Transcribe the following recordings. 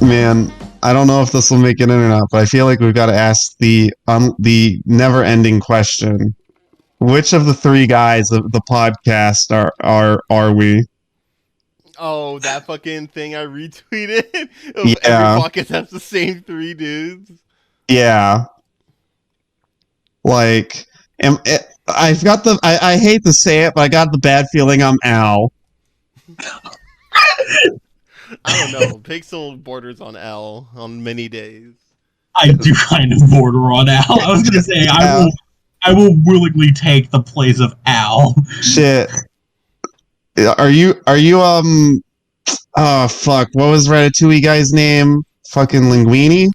Man, I don't know if this will make it in or not, but I feel like we've got to ask the never-ending question. Which of the three guys of the podcast are we? Oh, that fucking thing I retweeted. Every Yeah. podcast has the same three dudes. Yeah. Like, I've got the. I hate to say it, but I got the bad feeling I'm Al. I don't know. Pixel borders on L on many days. I do kind of border on Al. I was gonna say Yeah. I will willingly take the place of Al. Shit. Are you oh fuck, what was Ratatouille guy's name? Fucking Linguini?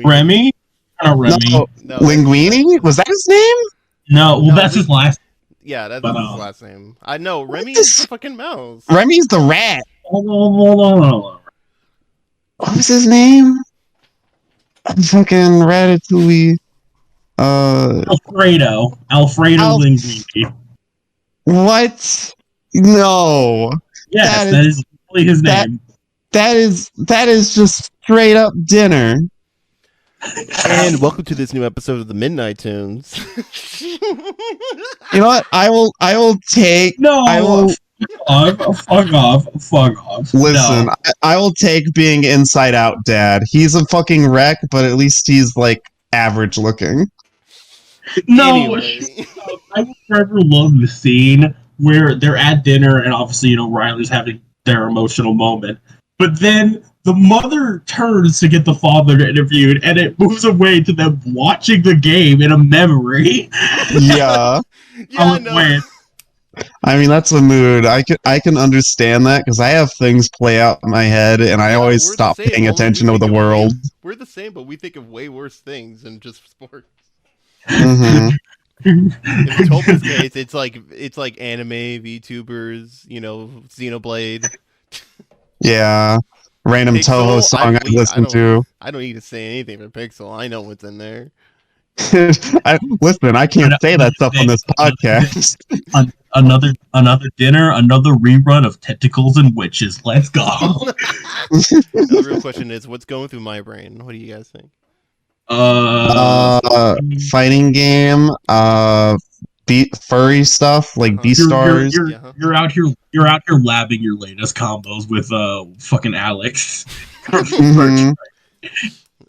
Remy? Not Remy. No, Linguini? Was that his name? No, well, that's his last. Yeah, that's But, his last name. I know. Remy is the fucking mouse. Remy's the rat. Hold on. What was his name? Fucking Ratatouille. Alfredo Linguini. What? No. Yes, that is literally his name. That is just straight up dinner. And welcome to this new episode of the Midnight Toons. You know what? I will take. No. I will Fuck off. listen. No. I will take being Inside Out Dad. He's a fucking wreck, but at least he's like average looking. No, Anyway. I will forever love the scene where they're at dinner and obviously, Riley's having their emotional moment. But then the mother turns to get the father interviewed and it moves away to them watching the game in a memory. Yeah. Yeah, no. Wait, I mean, that's a mood. I can understand that because I have things play out in my head and I always we're the stop same. paying Only attention we to the think of world. We're the same, but we think of way worse things than just sports. Hmm. In Toble's case, it's like anime, VTubers, Xenoblade. Yeah. Random Pixel, Touhou song I listen to. I don't need to say anything for Pixel. I know what's in there. Listen, I can't say that stuff on this podcast. another dinner, another rerun of Tentacles and Witches. Let's go. The real question is, what's going through my brain? What do you guys think? Fighting game, furry stuff like Beastars. You're out here labbing your latest combos with fucking Alex. Mhm.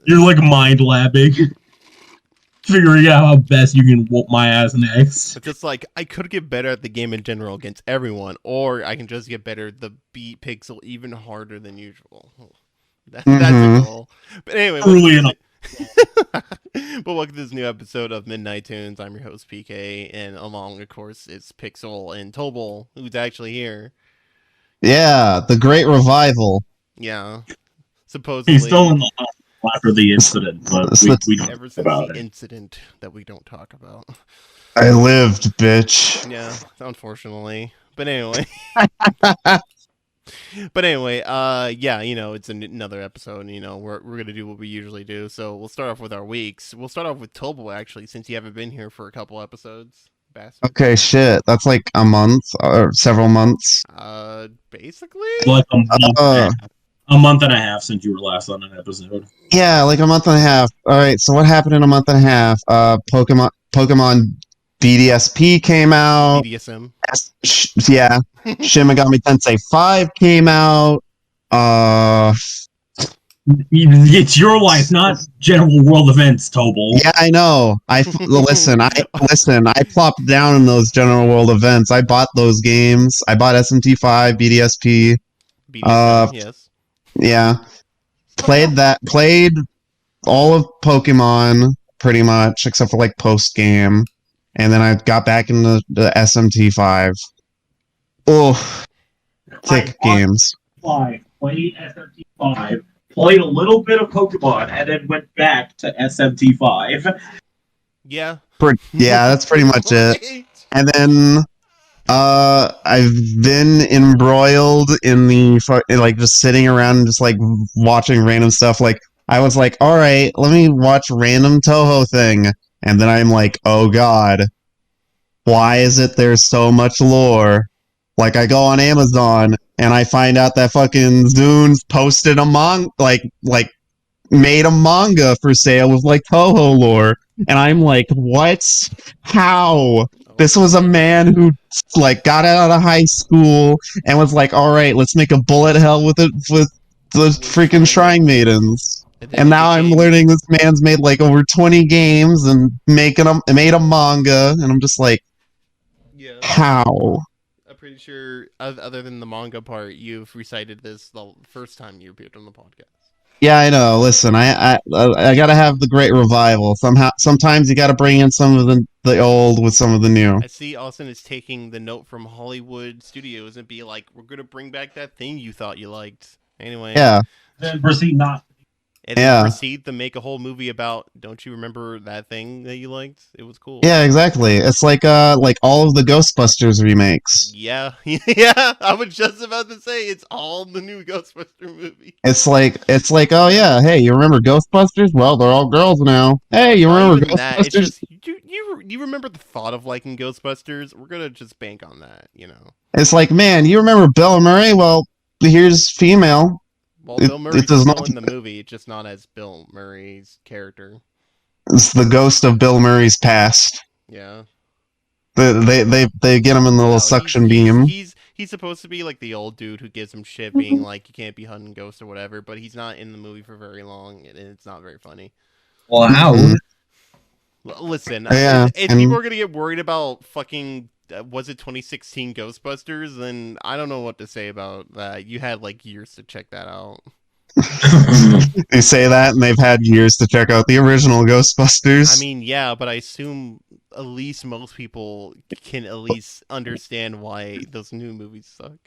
You're like mind labbing, figuring out how best you can whoop my ass next. It's just like I could get better at the game in general against everyone, or I can just get better at the beat Pixel even harder than usual. That's the goal. But anyway, but welcome to this new episode of Midnight Toons. I'm your host PK, and along, of course, it's Pixel and Toble, who's actually here. Yeah, the Great Revival. Yeah, supposedly He's still in the hospital after the incident, but we don't ever talk since about the it. incident that we don't talk about. I lived, bitch. Yeah, unfortunately. But anyway. Yeah, it's another episode, we're going to do what we usually do. So we'll start off with our weeks. We'll start off with Toble, actually, since you haven't been here for a couple episodes. Bastard. Okay, shit. That's like a month or several months. Basically? Like a month and a half since you were last on an episode. Yeah, like a month and a half. All right, so what happened in a month and a half? Pokemon BDSP came out. BDSM. Yeah. Shin Megami Tensei 5 came out. It's your life, not general world events, Toble. Yeah, I know. Listen. I plopped down in those general world events. I bought those games. I bought SMT5, BDSP. BDSM, yes. Yeah. Played all of Pokemon pretty much, except for like post game. And then I got back into the SMT5. Oh, thick games. Played SMT5, played a little bit of Pokemon, and then went back to SMT5. Yeah. Yeah, that's pretty much it. And then I've been embroiled in like just sitting around and just like watching random stuff. Like I was like, all right, let me watch random Touhou thing. And then I'm like, oh god, why is it there's so much lore? Like I go on Amazon and I find out that fucking Toons posted a like made a manga for sale with like Touhou lore, and I'm like, what? How? This was a man who like got out of high school and was like, all right, let's make a bullet hell with the freaking Shrine Maidens. And now I'm learning this man's made like over 20 games and made a manga, and I'm just like, Yeah. how? I'm pretty sure, other than the manga part, you've recited this the first time you appeared on the podcast. Yeah, I know. Listen, I gotta have the great revival. Sometimes you gotta bring in some of the old with some of the new. I see Austin is taking the note from Hollywood Studios and be like, we're gonna bring back that thing you thought you liked. Anyway. Yeah. Then proceed not. And then proceed to make a whole movie about, don't you remember that thing that you liked? It was cool. Yeah, exactly. It's like all of the Ghostbusters remakes. Yeah. Yeah, I was just about to say, it's all the new Ghostbuster movie. It's like, oh yeah, hey, you remember Ghostbusters? Well, they're all girls now. Hey, you remember Ghostbusters? It's just, you remember the thought of liking Ghostbusters? We're gonna just bank on that, you know. It's like, man, you remember Bill Murray? Well, here's female. Well, Bill Murray's still in the movie, just not as Bill Murray's character. It's the ghost of Bill Murray's past. Yeah. They get him in the little suction beam. He's supposed to be like the old dude who gives him shit, being like, you can't be hunting ghosts or whatever, but he's not in the movie for very long, and it's not very funny. Wow. Listen, yeah, if people are gonna get worried about fucking, was it 2016 Ghostbusters, then I don't know what to say about that. You had like years to check that out. They say that, and they've had years to check out the original Ghostbusters. I mean, yeah, but I assume at least most people can at least understand why those new movies suck.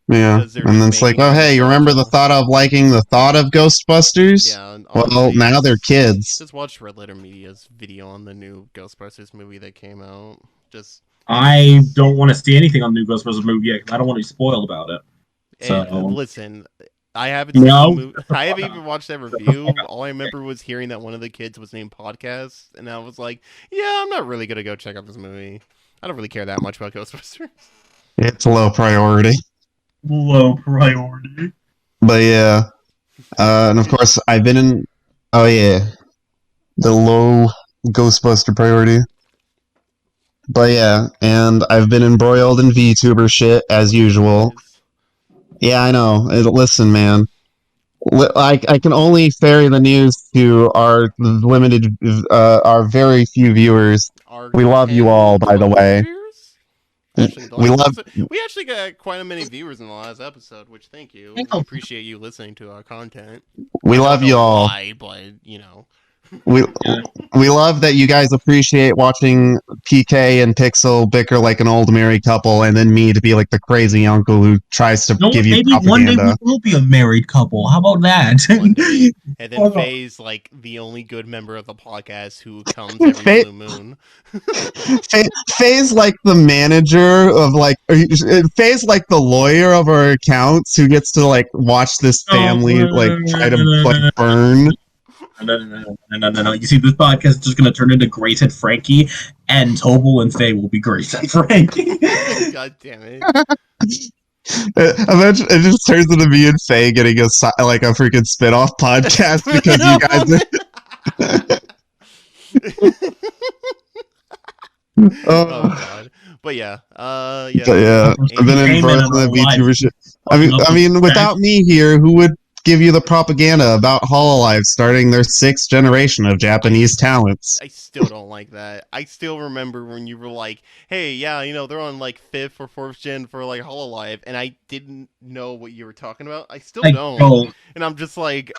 Yeah, and then it's like, oh, hey, you remember the thought of liking the thought of Ghostbusters? Yeah. Well, now they're kids. Just watch Red Letter Media's video on the new Ghostbusters movie that came out. I don't want to see anything on the new Ghostbusters movie yet, because I don't want to be spoiled about it. So listen, I haven't seen the movie. I haven't even watched that review. All I remember was hearing that one of the kids was named Podcast, and I was like, yeah, I'm not really gonna go check out this movie. I don't really care that much about Ghostbusters. It's low priority. Low priority. But yeah. And of course, I've been in... Oh yeah. The low Ghostbuster priority. But yeah, and I've been embroiled in VTuber shit, as usual. Yeah, I know. Listen, man. I can only ferry the news to our limited, our very few viewers. We love you all, by the way. We actually got quite a many viewers in the last episode, which thank you. We appreciate you listening to our content. We love you all. But you know. We love that you guys appreciate watching PK and Pixel bicker like an old married couple, and then me to be like the crazy uncle who tries to give you maybe propaganda. One day we will be a married couple. How about that? And then Faye's like the only good member of the podcast who comes every blue moon. Faye's like the manager of like, Faye's like the lawyer of our accounts who gets to like watch this family like try to like burn. No. You see, this podcast is just going to turn into Great Frankie, and Toble and Faye will be Great Frankie. God damn it. Eventually, it just turns into me and Faye getting a freaking spin-off podcast because you guys... Oh, God. But yeah. Yeah. I've been embroiled in the VTuber shit. I mean, without me here, who would give you the propaganda about Hololive starting their 6th generation of Japanese talents? I still don't like that. I still remember when you were like, hey, yeah, you know, they're on like 5th or 4th gen for like Hololive, and I didn't know what you were talking about. I still don't. And I'm just like,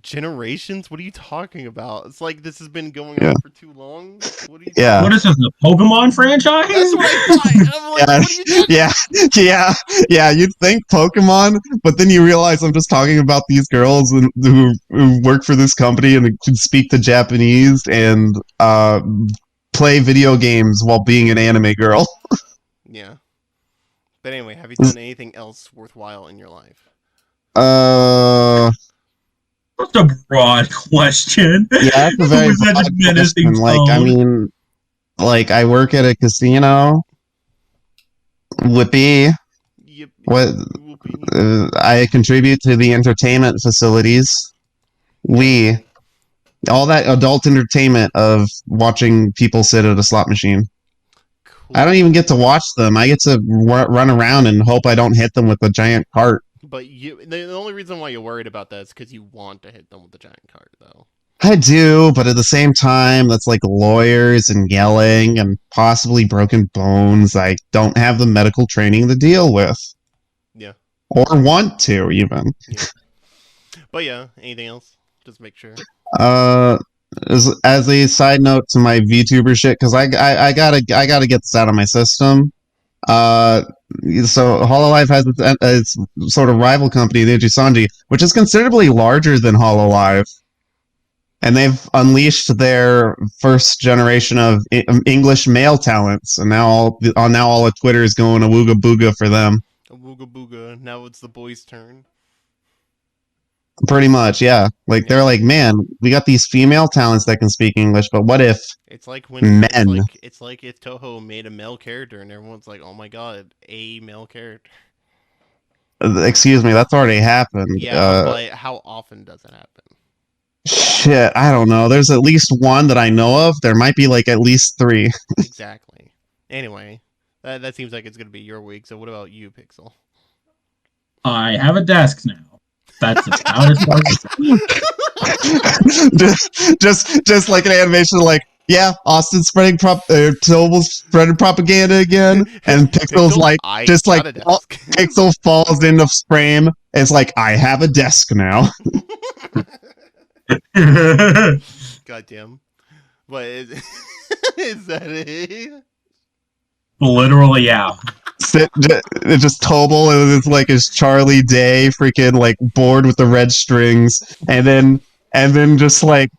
generations? What are you talking about? It's like this has been going on for too long. What are you talking about? What is this, the Pokemon franchise? That's what I thought. I'm like, what are you talking yeah, you'd think Pokemon, but then you realize I'm just talking about these girls who work for this company and can speak to Japanese and play video games while being an anime girl. Yeah. But anyway, have you done anything else worthwhile in your life? That's a broad question. Yeah, that's a very broad question. Like, I mean, like, I work at a casino. Whippy. Yep. What? Whoopee. I contribute to the entertainment facilities. We. All that adult entertainment of watching people sit at a slot machine. Cool. I don't even get to watch them. I get to run around and hope I don't hit them with a giant cart. But the only reason why you're worried about that is because you want to hit them with the giant cart, though. I do, but at the same time, that's like lawyers and yelling and possibly broken bones I don't have the medical training to deal with. Yeah. Or want to, even. Yeah. But yeah, anything else? Just make sure. As a side note to my VTuber shit, because I gotta get this out of my system. So Hololive has its sort of rival company, Nijisanji, which is considerably larger than Hololive. And they've unleashed their first generation of English male talents, and now all of Twitter is going a wooga booga for them. A wooga booga. Now it's the boys' turn. Pretty much, yeah. Like they're like, man, we got these female talents that can speak English, but what if it's like when men? It's like if Touhou made a male character, and everyone's like, "Oh my god, a male character." Excuse me, that's already happened. Yeah, but how often does it happen? Shit, I don't know. There's at least one that I know of. There might be like at least 3. Exactly. Anyway, that seems like it's gonna be your week. So what about you, Pixel? I have a desk now. That's about as far as just like an animation, like Austin's spreading Toble's spreading propaganda again, and Pixel's like just like Pixel falls into frame. It's like I have a desk now. Goddamn. But is that it? Literally, yeah. It's just Toble, and it's like his Charlie Day, freaking like bored with the red strings, and then just like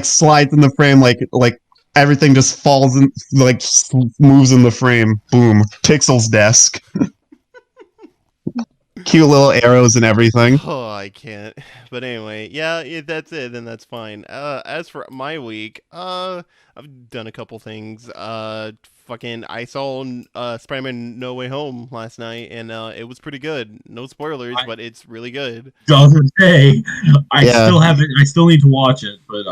slides in the frame, like everything just falls in, like moves in the frame. Boom, Pixel's desk. Cute little arrows and everything. Oh, I can't. But anyway, yeah, that's it. Then that's fine. As for my week, I've done a couple things. I saw Spider-Man No Way Home last night, and it was pretty good. No spoilers, but it's really good. Doesn't say. I still need to watch it, but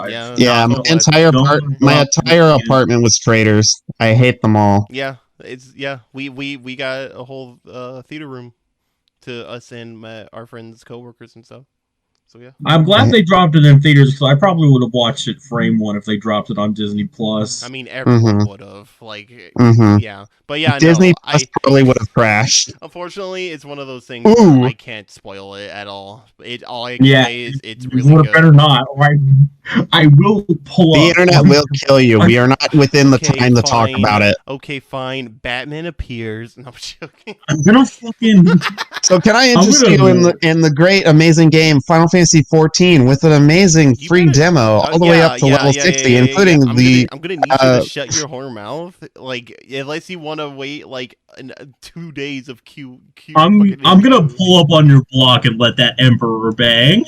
my entire apartment was traitors. I hate them all. Yeah, we got a whole theater room to us and our friends, coworkers, and stuff. So yeah, I'm glad they dropped it in theaters, because I probably would have watched it frame one if they dropped it on Disney Plus. I mean, everyone would have. Yeah, but yeah, Disney Plus probably would have crashed. Unfortunately, it's one of those things where I can't spoil it at all. All I can say is it's really good. Better not, or I will pull the up. internet will kill you. We are not within the time to talk about it. Okay, fine. Batman appears. No, I'm joking. I'm gonna fucking. So can I interest you in the great, amazing game Final Fantasy XIV with an amazing free demo all the way up to level 60, including I'm gonna need you to shut your whore mouth. Like, unless you want to wait like 2 days of Q. I'm gonna pull up on your block and let that Emperor bang.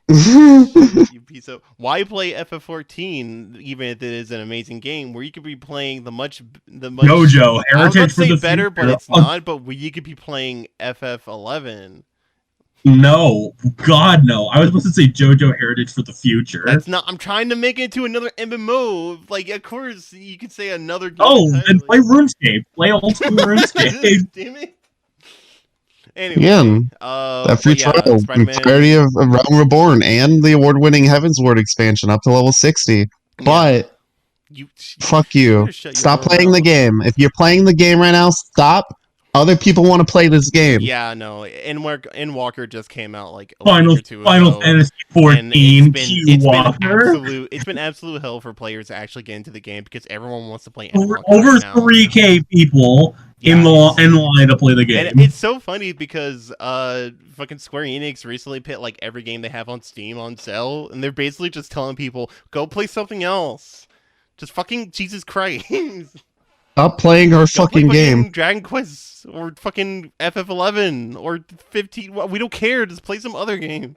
You piece of. Why play FF14 even if it is an amazing game where you could be playing the much JoJo Heritage I was about to say for the better, future. But it's not. But where you could be playing FF11. No, God, no. I was supposed to say JoJo Heritage for the future. That's not. I'm trying to make it into another MMO. Like, of course, you could say another game. Oh, then play RuneScape. Play old school RuneScape. Damn it. Anyway, that free trial, entirety of Realm Reborn, and the award-winning Heavensward expansion up to level 60. But fuck you. Stop playing the game. If you're playing the game right now, stop. Other people want to play this game. Yeah, no. Endwalker just came out like a Final week or two ago. Fantasy 14. It's been absolute hell for players to actually get into the game because everyone wants to play Endwalker over now. 3K people in line to play the game. And it's so funny because fucking Square Enix recently put like every game they have on Steam on sale, and they're basically just telling people go play something else. Just fucking Jesus Christ. Stop playing our fucking game. Dragon Quest or fucking FF11 or 15. We don't care. Just play some other game.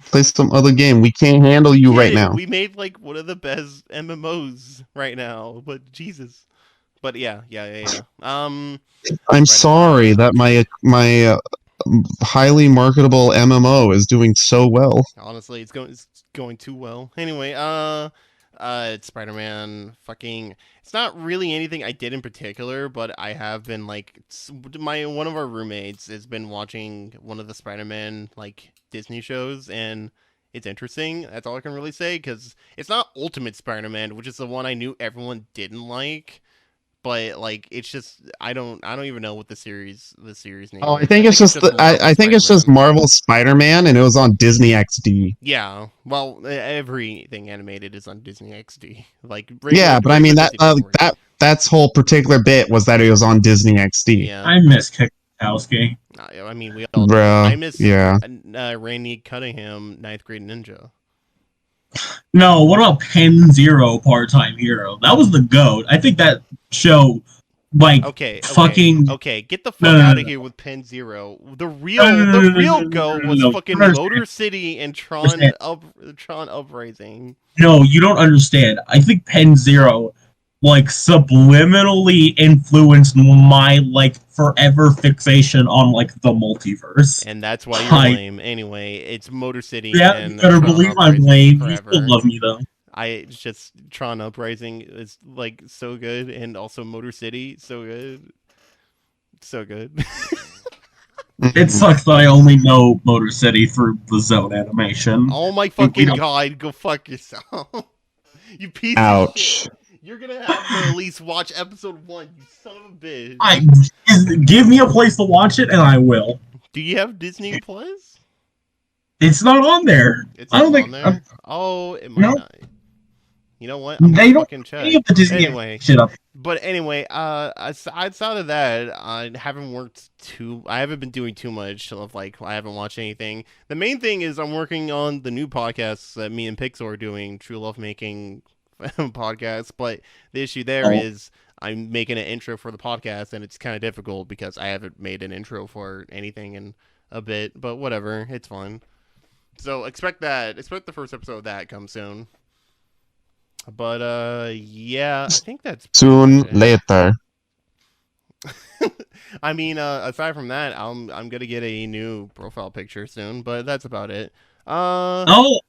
Play some other game. We can't handle you right now. We made like one of the best MMOs right now, but Jesus. But yeah. I'm sorry that my highly marketable MMO is doing so well. Honestly, it's going too well. Anyway, it's Spider-Man. Fucking, it's not really anything I did in particular, but I have been like one of our roommates has been watching one of the Spider-Man like Disney shows, and it's interesting. That's all I can really say, because it's not Ultimate Spider-Man, which is the one I knew everyone didn't like. But like, it's just I don't even know what the series name. Oh, is. I think it's just I think it's just Marvel Spider-Man, and it was on Disney XD. Yeah, well, everything animated is on Disney XD. Like, yeah, but I mean that's whole particular bit was that it was on Disney XD. Yeah, I miss Kikowski. I mean, we all. Bro, I miss yeah. Randy Cunningham, Ninth Grade Ninja. No, what about Pen Zero Part-Time Hero? That was the GOAT. I think that show, like, fucking... Okay, get the fuck out of here with Pen Zero. The real GOAT was fucking Motor City and Tron Uprising. No, you don't understand. I think Pen Zero, like, subliminally influenced my, like, forever fixation on, like, the multiverse. And that's why you're lame. Anyway, it's Motor City. Yeah, and you better believe I'm lame. You still love me, though. It's just Tron Uprising is, like, so good, and also Motor City, so good. So good. It sucks that I only know Motor City through the Zone animation. Oh my fucking god, go fuck yourself. You piece of shit. You're gonna have to at least watch episode 1, you son of a bitch. Give me a place to watch it, and I will. Do you have Disney Plus? It's not on there. It's not on there? Oh, it might not. You know what? I'm they gonna don't fucking check. any of the Disney shit up. But anyway, outside of that, I haven't been doing too much of, like, I haven't watched anything. The main thing is I'm working on the new podcasts that me and Pixel are doing, True Love Making podcast, but the issue there is I'm making an intro for the podcast, and it's kind of difficult because I haven't made an intro for anything in a bit, but whatever, it's fun. So expect the first episode of that come soon. But yeah, I think that's soon later. I mean, aside from that, I'm gonna get a new profile picture soon, but that's about it. Oh,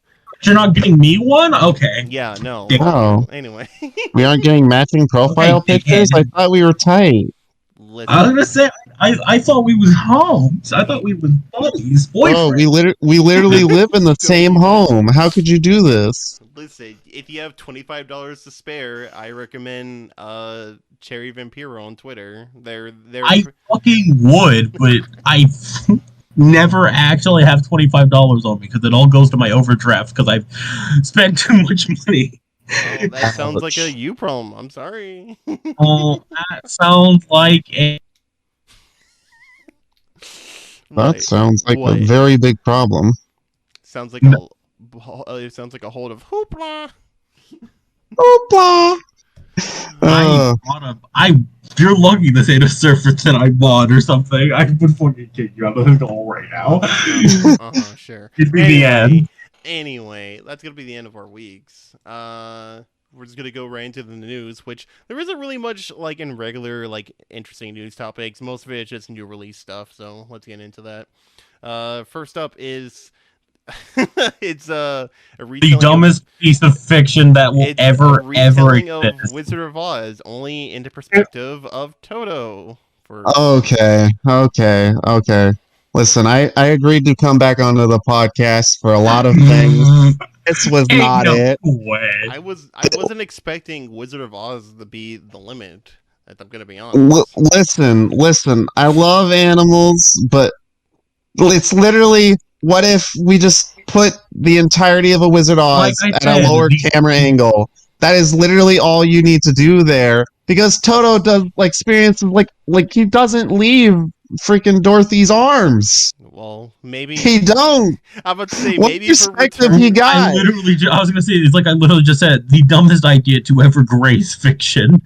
you're not getting me one? Okay. Yeah, no. Oh. Anyway. We aren't getting matching profile pictures? I thought we were tight. Listen. I was gonna say, I thought we was homes. I thought we was buddies, boyfriends. Oh, we literally live in the same home. How could you do this? Listen, if you have $25 to spare, I recommend Cherry Vampiro on Twitter. They're I fucking would, but I never actually have $25 on me because it all goes to my overdraft because I've spent too much money. Oh, that sounds like a you problem. I'm sorry. Oh, that sounds like a... That sounds like a very big problem. Sounds like it sounds like a hold of hoopla. Hoopla. You're lucky this ain't a surfer that I bought or something. I would fucking kick you out of the hole right now. Sure. It'd be the end. Anyway, that's gonna be the end of our weeks. We're just gonna go right into the news, which there isn't really much like in regular like interesting news topics. Most of it is just new release stuff. So let's get into that. First up is it's the dumbest piece of fiction that will ever exist. Of Wizard of Oz, only into perspective of Toto. Okay. Listen, I agreed to come back onto the podcast for a lot of things. This was not it. Way. I wasn't expecting Wizard of Oz to be the limit. I'm gonna be honest. Listen. I love animals, but it's literally, what if we just put the entirety of a Wizard of Oz at a lower camera angle? That is literally all you need to do there, because Toto does like experiences like he doesn't leave freaking Dorothy's arms. Well, maybe he don't. I'm about to say what maybe perspective he got. I was gonna say it's like I literally just said the dumbest idea to ever grace fiction.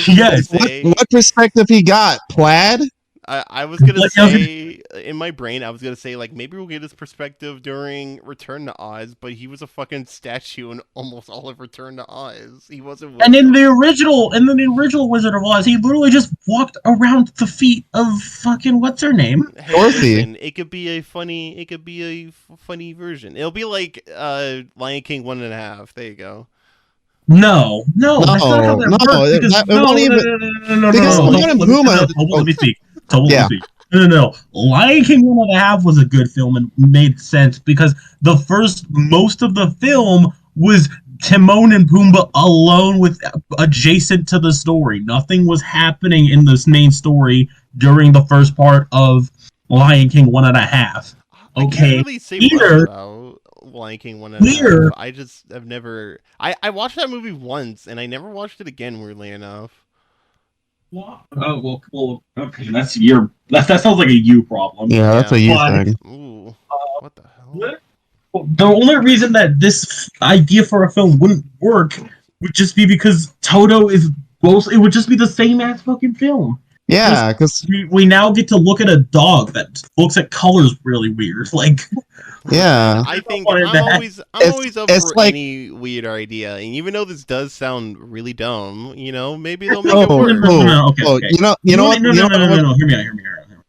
Yes. What perspective he got? Plaid. I was gonna say in my brain, I was gonna say like maybe we'll get his perspective during Return to Oz, but he was a fucking statue in almost all of Return to Oz. He wasn't. And in the original Wizard of Oz, he literally just walked around the feet of fucking what's her name, Hey, Dorothy. listen, it could be a funny version. It'll be like Lion King 1.5. There you go. No, that's not how that works. Because let me speak. Toble, let me speak. No. Lion King 1.5 was a good film and made sense because most of the film was Timon and Pumbaa alone with adjacent to the story. Nothing was happening in this main story during the first part of Lion King 1.5. Okay. I can't really say much about Lion King 1.5. I just have never. I watched that movie once and I never watched it again. Weirdly enough. Oh well. Okay, that sounds like a you problem. Yeah, that's a you thing. Ooh, what the hell? The only reason that this idea for a film wouldn't work would just be because Toto is it would just be the same ass fucking film. Yeah, because we now get to look at a dog that looks at colors really weird. Like, yeah, I think I'm always up for any weird idea, and even though this does sound really dumb, maybe they'll make it work. Okay. You know what? No. Hear me out.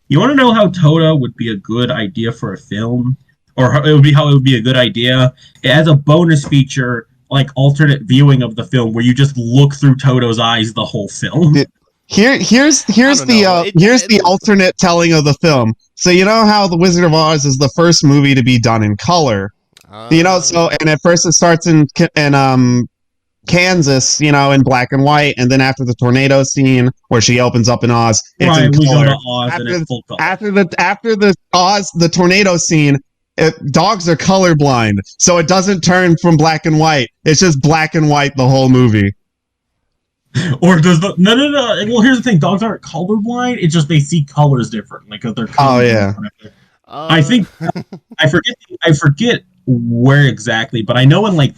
You want to know how Toto would be a good idea for a film, or how it would be a good idea? It has a bonus feature, like alternate viewing of the film, where you just look through Toto's eyes the whole film. Here's the alternate telling of the film. So you know how The Wizard of Oz is the first movie to be done in color. And at first it starts in Kansas, in black and white, and then after the tornado scene where she opens up in Oz, it's in color. After the Oz, the tornado scene, dogs are colorblind, so it doesn't turn from black and white. It's just black and white the whole movie. Or does the no? Well, here's the thing: dogs aren't colorblind. It's just they see colors differently because they're. Oh yeah. I think I forget where exactly, but I know in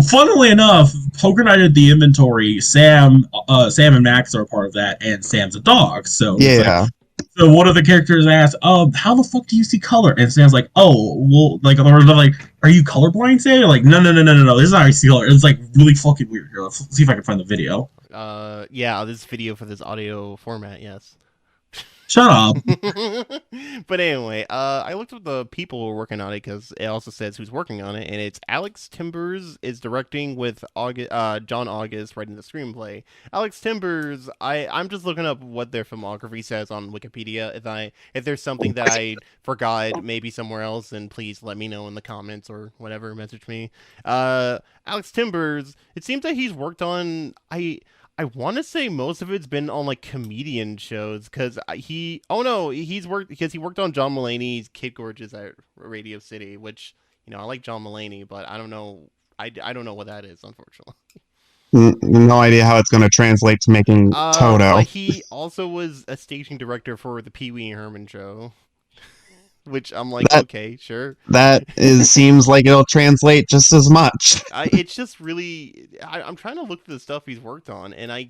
funnily enough, Poker Night at the Inventory, Sam and Max are a part of that, and Sam's a dog. So yeah. So one of the characters asks, how the fuck do you see color? And Sam's like, oh, well, they're like, are you colorblind, Sam? You're like, no, this is how I see color. It's really fucking weird. Here, let's see if I can find the video. Yeah, this video for this audio format, yes. Shut up. But anyway, I looked up the people who are working on it because it also says who's working on it, and it's Alex Timbers is directing with John August writing the screenplay. Alex Timbers, I'm just looking up what their filmography says on Wikipedia. If there's something that I forgot maybe somewhere else, then please let me know in the comments or whatever, message me. Alex Timbers, it seems that he's worked on I want to say most of it's been on comedian shows because he worked on John Mulaney's Kid Gorgeous at Radio City, which I like John Mulaney, but I don't know I don't know what that is, unfortunately. No idea how it's going to translate to making Toto. He also was a staging director for the Pee Wee Herman show. Which I'm like, okay, sure. Seems like it'll translate just as much. It's just really, I'm trying to look through the stuff he's worked on, and I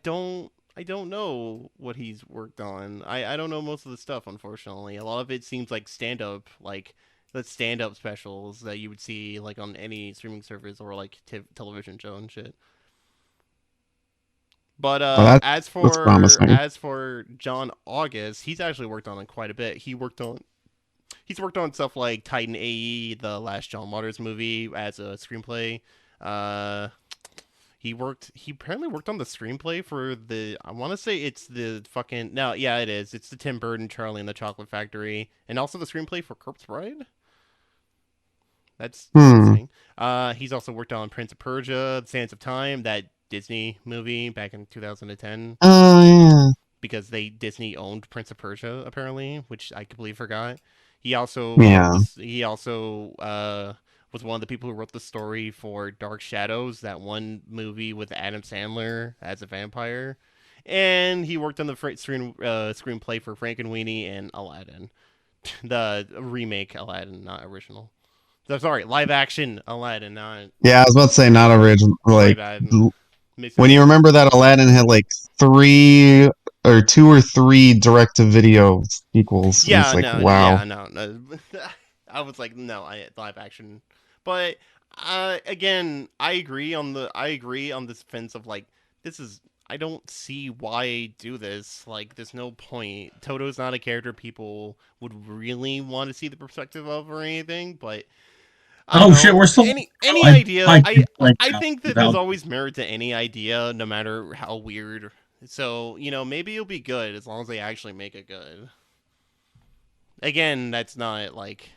don't know what he's worked on. I don't know most of the stuff, unfortunately. A lot of it seems like stand-up, the stand-up specials that you would see on any streaming service or television show and shit. But as for John August, he's actually worked on it quite a bit. He's worked on stuff like Titan AE, the last John Waters movie, as a screenplay. He apparently worked on the screenplay for I want to say it's the fucking no, yeah, it is. It's the Tim Burton Charlie and the Chocolate Factory, and also the screenplay for Corpse Bride. That's interesting. He's also worked on Prince of Persia, The Sands of Time, that Disney movie back in 2010. Oh yeah. Because Disney owned Prince of Persia apparently, which I completely forgot. He also was one of the people who wrote the story for Dark Shadows, that one movie with Adam Sandler as a vampire, and he worked on the screenplay for Frankenweenie and Aladdin, the remake Aladdin, not original. Sorry, live action Aladdin, not. Yeah, I was about to say not original. When you remember that Aladdin had 3 or 2 or 3 direct-to-video sequels. And Yeah, it's like, no, wow. yeah, no. I was like, no, live action. But again, I agree on this fence of like, this is. I don't see why do this. Like, there's no point. Toto's not a character people would really want to see the perspective of or anything. But I don't Oh shit, know. we're still Any idea? like I now think that there's without always merit to any idea, no matter how weird. So maybe it'll be good as long as they actually make it good. Again, that's not like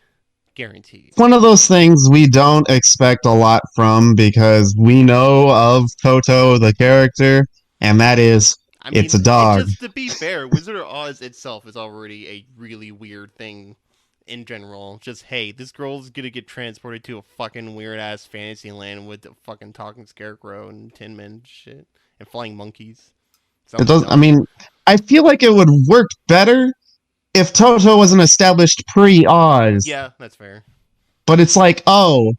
guaranteed. It's one of those things we don't expect a lot from because we know of Toto, the character, and that is, I it's mean, a dog. just to be fair, Wizard of Oz itself is already a really weird thing in general. Just, hey, this girl's gonna get transported to a fucking weird ass fantasy land with a fucking talking scarecrow and tin men and shit and flying monkeys. It Sounds does. I dumb. mean, I feel like it would work better if Toto was an established pre-Oz, Yeah, that's fair. but it's like, oh,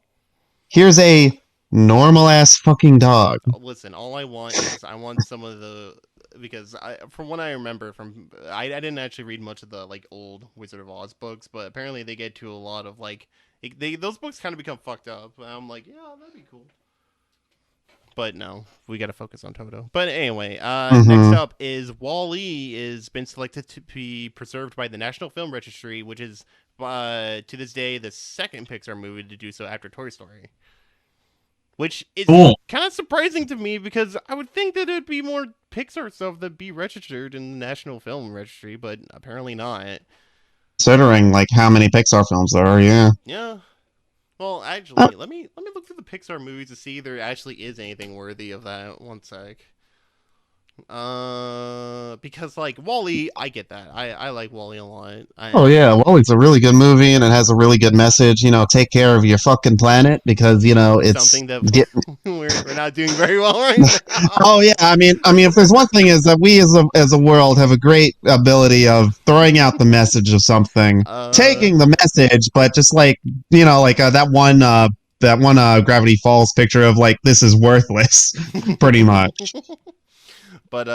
here's a normal ass fucking dog. Listen, all I want is I want some of the because from what I remember I didn't actually read much of the like old Wizard of Oz books, but apparently they get to a lot of like those books kind of become fucked up. And I'm like, yeah, that'd be cool. But no, we got to focus on Toto. But anyway, next up is Wall-E is been selected to be preserved by the National Film Registry, which is to this day the second Pixar movie to do so after Toy Story. Which is kind of surprising to me because I would think that it'd be more Pixar stuff that'd be registered in the National Film Registry, but apparently not. Considering like how many Pixar films there are, yeah. Yeah. Well, actually, let me look through the Pixar movies to see if there actually is anything worthy of that. One sec. Because like Wall-E, I get that. I like Wall-E a lot. Oh yeah, well, it's a really good movie and it has a really good message. Take care of your fucking planet because it's something that we're not doing very well right now. Oh yeah, I mean, if there's one thing is that we as a world have a great ability of throwing out the message of something, taking the message, but just like like that one Gravity Falls picture of like this is worthless, pretty much. But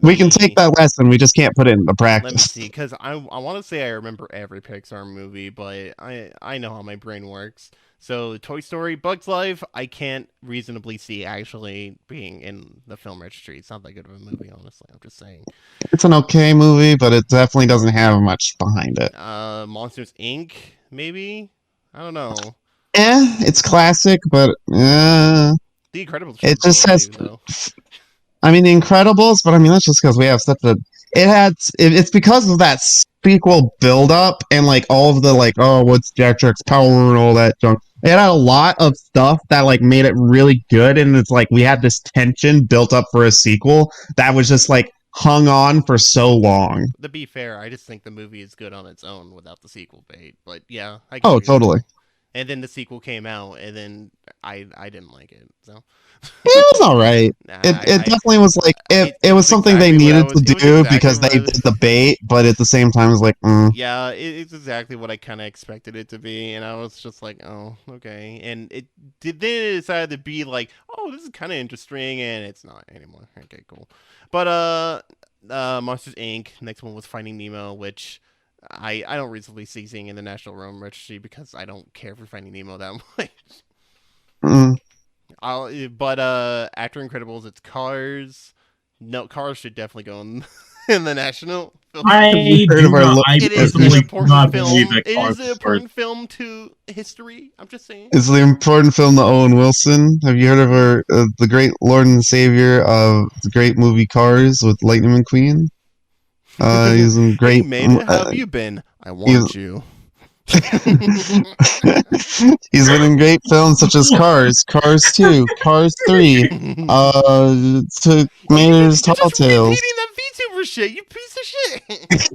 we can take that lesson. We just can't put it into practice. Let me see, because I want to say I remember every Pixar movie, but I know how my brain works. So Toy Story, Bugs Life, I can't reasonably see actually being in the film registry. It's not that good of a movie, honestly. I'm just saying. It's an okay movie, but it definitely doesn't have much behind it. Monsters Inc. Maybe, I don't know. It's classic, but The Incredibles. It just has. I mean, The Incredibles, but I mean that's just because we have such a. It's because of that sequel build-up and like all of the like, oh, what's Jack Jack's power and all that junk. It had a lot of stuff that like made it really good, and it's like we had this tension built up for a sequel that was just like hung on for so long. To be fair, I just think the movie is good on its own without the sequel bait. But yeah, I Oh, totally. And then the sequel came out, and then I didn't like it. So it was all right. It definitely was like it was something they needed to do because they did the bait, but at the same time, it was like, yeah, it's exactly what I kind of expected it to be, and I was just like, oh, okay. And then it decided to be like, oh, this is kind of interesting, and it's not anymore. Okay, cool. But Monsters Inc. Next one was Finding Nemo, which I don't reasonably see seeing in the National Film Registry because I don't care for Finding Nemo that much. But after Incredibles, it's Cars. No, Cars should definitely go in the National Film. It is an important film. It is an important film to history. I'm just saying. It's the important film to Owen Wilson. Have you heard of the great Lord and Savior of the great movie Cars with Lightning McQueen? He's in great. Hey, made it. How have you been? I want you. He's been in great films such as Cars, Cars 2, Cars 3, to Mater's Tall Tales. Repeating that VTuber shit, you piece of shit.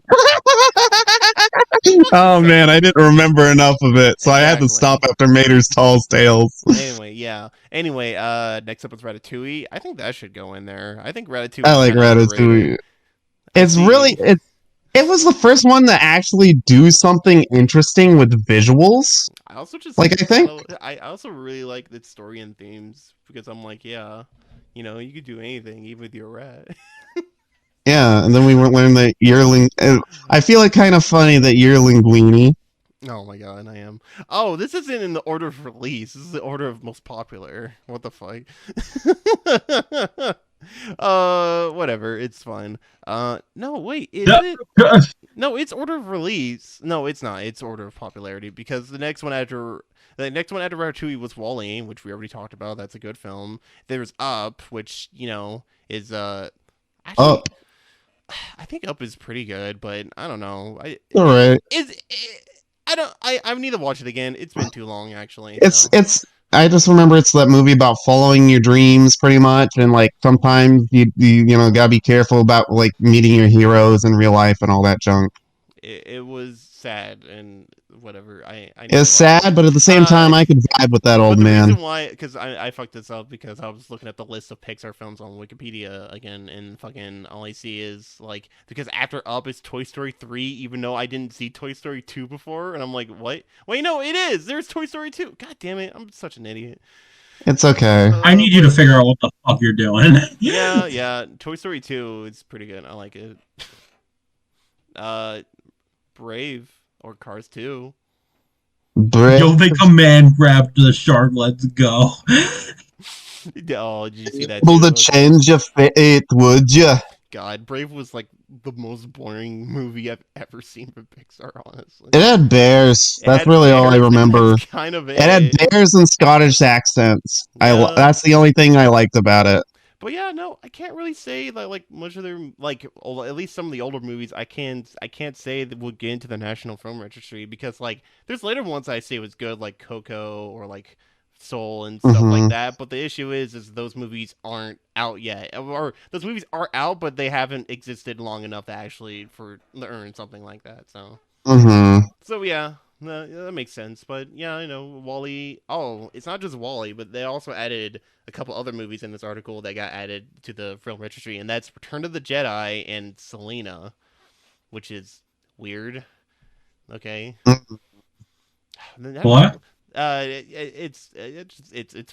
Oh man, I didn't remember enough of it, so I had to stop after Mater's Tall Tales. Anyway, yeah. Anyway, next up is Ratatouille. I think that should go in there. I think Ratatouille. I like Ratatouille. It's really It was the first one to actually do something interesting with visuals. I also just I also really like the story and themes because I'm like, yeah, you could do anything, even with your rat. Yeah, and then we learned that yearling. I feel it kind of funny that yearling Linguini. Oh my god, I am. Oh, this isn't in the order of release. This is the order of most popular. What the fuck? Whatever. It's fine. No, wait. Is it? No, it's order of release. No, it's not. It's order of popularity because the next one after Ratatouille was Wall-E, which we already talked about. That's a good film. There's Up, which is actually. Up. I think Up is pretty good, but I don't know. All right. I need to watch it again. It's been too long, actually. It's. I just remember it's that movie about following your dreams, pretty much, and like sometimes you gotta be careful about like meeting your heroes in real life and all that junk. It was sad and whatever. It's sad, but at the same time, I could vibe with that old man. The reason why, because I fucked this up because I was looking at the list of Pixar films on Wikipedia again, and fucking all I see is like because after Up is Toy Story 3, even though I didn't see Toy Story 2 before, and I'm like, what? Wait, no, it is. There's Toy Story 2. God damn it, I'm such an idiot. It's okay. I need you to figure out what the fuck you're doing. Yeah. Toy Story 2 is pretty good. I like it. Brave or Cars 2. Yo, they command grab the shark. Let's go. Oh, did you see that? Able to change your fate, would you? God, Brave was like the most boring movie I've ever seen from Pixar. Honestly, it had bears. That's really all I remember. That's kind of it. It had bears and Scottish accents. Yeah. That's the only thing I liked about it. But yeah, no, I can't really say that like much of their like at least some of the older movies I can't say that would get into the National Film Registry because like there's later ones I say was good like Coco or like Soul and stuff like that. But the issue is those movies aren't out yet, or those movies are out but they haven't existed long enough to actually earn something like that. So so yeah. That makes sense, but yeah, I know Wall-E. Oh, it's not just Wall-E, but they also added a couple other movies in this article that got added to the film registry, and that's Return of the Jedi and Selena, which is weird. Okay. What? It's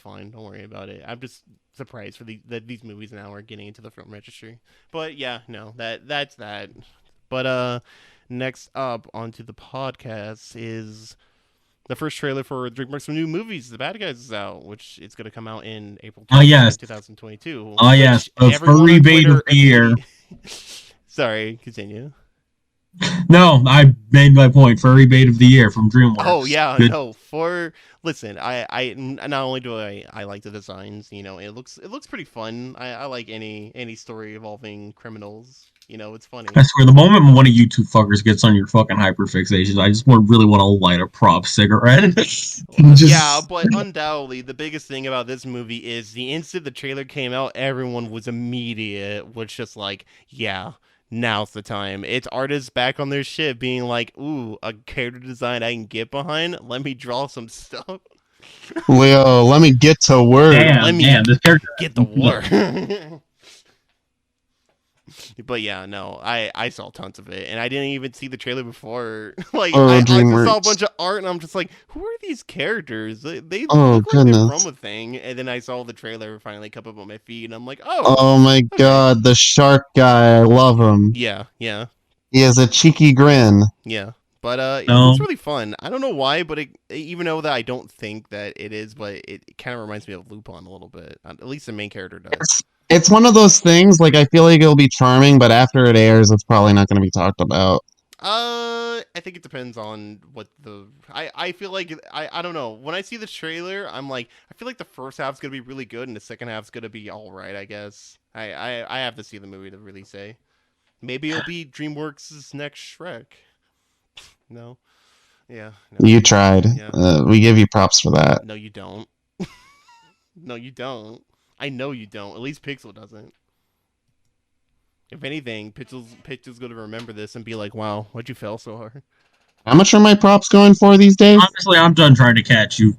fine. Don't worry about it. I'm just surprised that these movies now are getting into the film registry. But yeah, no, that's that. But next up onto the podcast is the first trailer for Dreamworks' new movies, The Bad Guys, is out, which it's going to come out in April 2022. Oh, yes. A furry bait of the year. Sorry, continue. No, I made my point. Furry bait of the year from DreamWorks. Oh, yeah. Good. No, listen, I not only do I like the designs, it looks pretty fun. I like any story involving criminals. It's funny. I swear, the moment one of you two fuckers gets on your fucking hyperfixations, I just really want to light a prop cigarette. Yeah, but undoubtedly, the biggest thing about this movie is the instant the trailer came out, everyone was immediate, was just like, yeah, now's the time. It's artists back on their shit being like, ooh, a character design I can get behind. Let me draw some stuff. Leo, let me get to work. Let me get to work. But yeah, no, I saw tons of it, and I didn't even see the trailer before. Like, I just saw a bunch of art, and I'm just like, who are these characters? They look like they're from a thing. And then I saw the trailer finally come up on my feed, and I'm like, oh my god, the shark guy, I love him. Yeah. He has a cheeky grin. Yeah. But it looks really fun. I don't know why, but even though that I don't think that it is, but it kind of reminds me of Lupin a little bit. At least the main character does. It's one of those things, like, I feel like it'll be charming, but after it airs, it's probably not going to be talked about. I think it depends on what I feel like, I don't know. When I see the trailer, I'm like, I feel like the first half's going to be really good, and the second half's going to be alright, I guess. I have to see the movie to really say. Maybe it'll be DreamWorks' next Shrek. No? Yeah. No. You tried. Yeah. We give you props for that. No, you don't. No, you don't. I know you don't. At least Pixel doesn't. If anything, Pixel's going to remember this and be like, wow, why'd you fail so hard? How much are my props going for these days? Honestly, I'm done trying to catch you.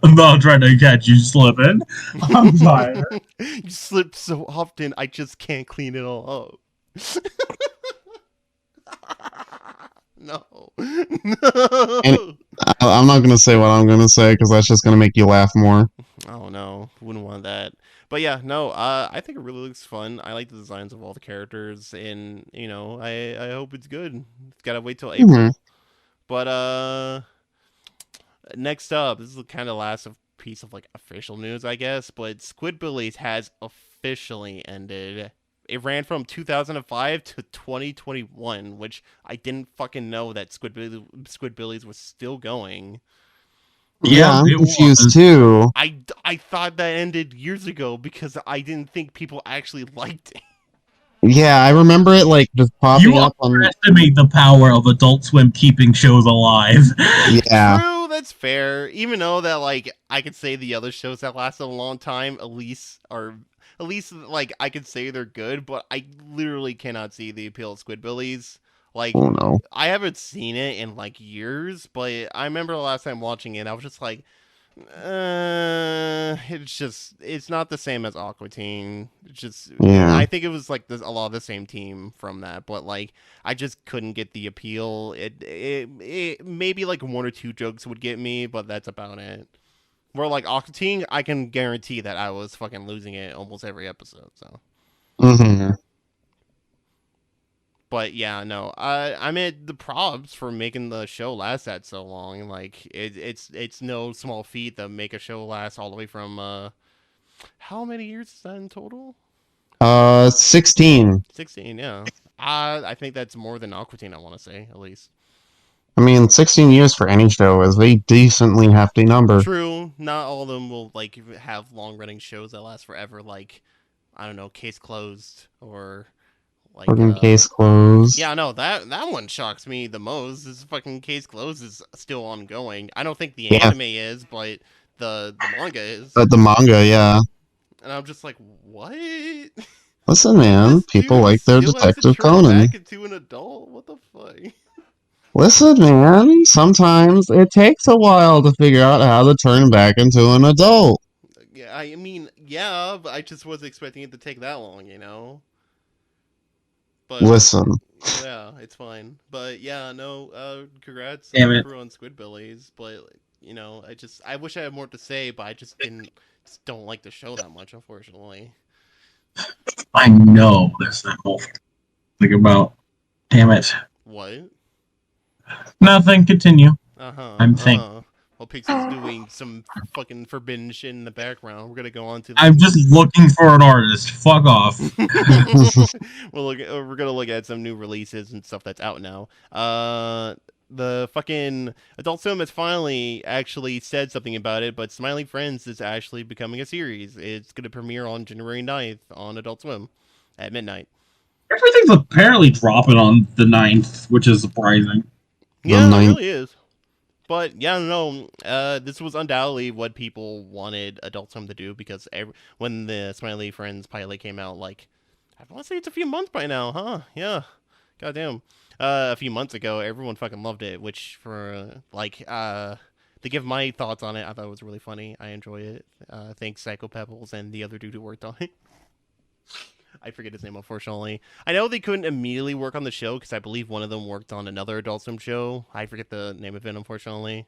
I'm not trying to catch you slipping. I'm tired. You slip so often, I just can't clean it all up. No. I'm not going to say what I'm going to say because that's just going to make you laugh more. Oh, no. Wouldn't want that. But yeah, no, I think it really looks fun. I like the designs of all the characters, and I hope it's good. It's gotta wait till Mhm. April. But next up, this is the kind of last piece of like official news, I guess. But Squidbillies has officially ended. It ran from 2005 to 2021, which I didn't fucking know that Squidbillies was still going. Yeah, I'm it confused was. too. I thought that ended years ago because I didn't think people actually liked it. Yeah, I remember it like just popping You up on. underestimate the power of Adult Swim keeping shows alive. Yeah, True, that's fair. Even though that like I could say the other shows that lasted a long time, at least like I could say they're good, but I literally cannot see the appeal of Squidbillies. Like oh no. I haven't seen it in like years, but I remember the last time watching it, I was just like, it's not the same as Aqua Teen. Yeah. I think it was like a lot of the same team from that, but like I just couldn't get the appeal. It maybe like one or two jokes would get me, but that's about it. Where like Aqua Teen, I can guarantee that I was fucking losing it almost every episode. So, Hmm. but yeah, no, I mean the props for making the show last that so long. Like it's no small feat to make a show last all the way from how many years is that in total? 16. 16, yeah. I think that's more than Aqua Teen, I want to say, at least. I mean, 16 years for any show is a decently hefty number. True, not all of them will like have long-running shows that last forever, like I don't know, Case Closed or like Fucking case closed. yeah, no, that one shocks me the most. This fucking Case Closed is still ongoing. I don't think the Yeah, anime is, but the manga is. but the manga, yeah. And I'm just like, what? Listen, man, This people dude like their still has to Detective turn Conan. back into an adult? What the fuck? Listen, man, sometimes it takes a while to figure out how to turn back into an adult. Yeah, I mean, yeah, but I just wasn't expecting it to take that long. But Listen, yeah, it's fine. But yeah, no, congrats Damn it. crew on Squidbillies. But I wish I had more to say, but I just don't like the show that much, unfortunately. I know that's that whole thing about. Damn it. What? Nothing. Continue. I'm thinking. Well, Pixie's doing some fucking forbidden shit in the background. We're gonna go on to. I'm just looking for an artist. Fuck off. We're gonna look at some new releases and stuff that's out now. The fucking Adult Swim has finally actually said something about it, but Smiling Friends is actually becoming a series. It's gonna premiere on January 9th on Adult Swim at midnight. Everything's apparently dropping on the 9th, which is surprising. Yeah, it ninth. really is. But yeah, no, this was undoubtedly what people wanted Adult Swim to do because when the Smiley Friends pilot came out, like I want to say it's a few months by now, huh? Yeah, goddamn. A few months ago, everyone fucking loved it. Which for to give my thoughts on it, I thought it was really funny. I enjoy it. Thanks Psycho Pebbles and the other dude who worked on it. I forget his name, unfortunately. I know they couldn't immediately work on the show because I believe one of them worked on another Adult Swim show. I forget the name of it, unfortunately.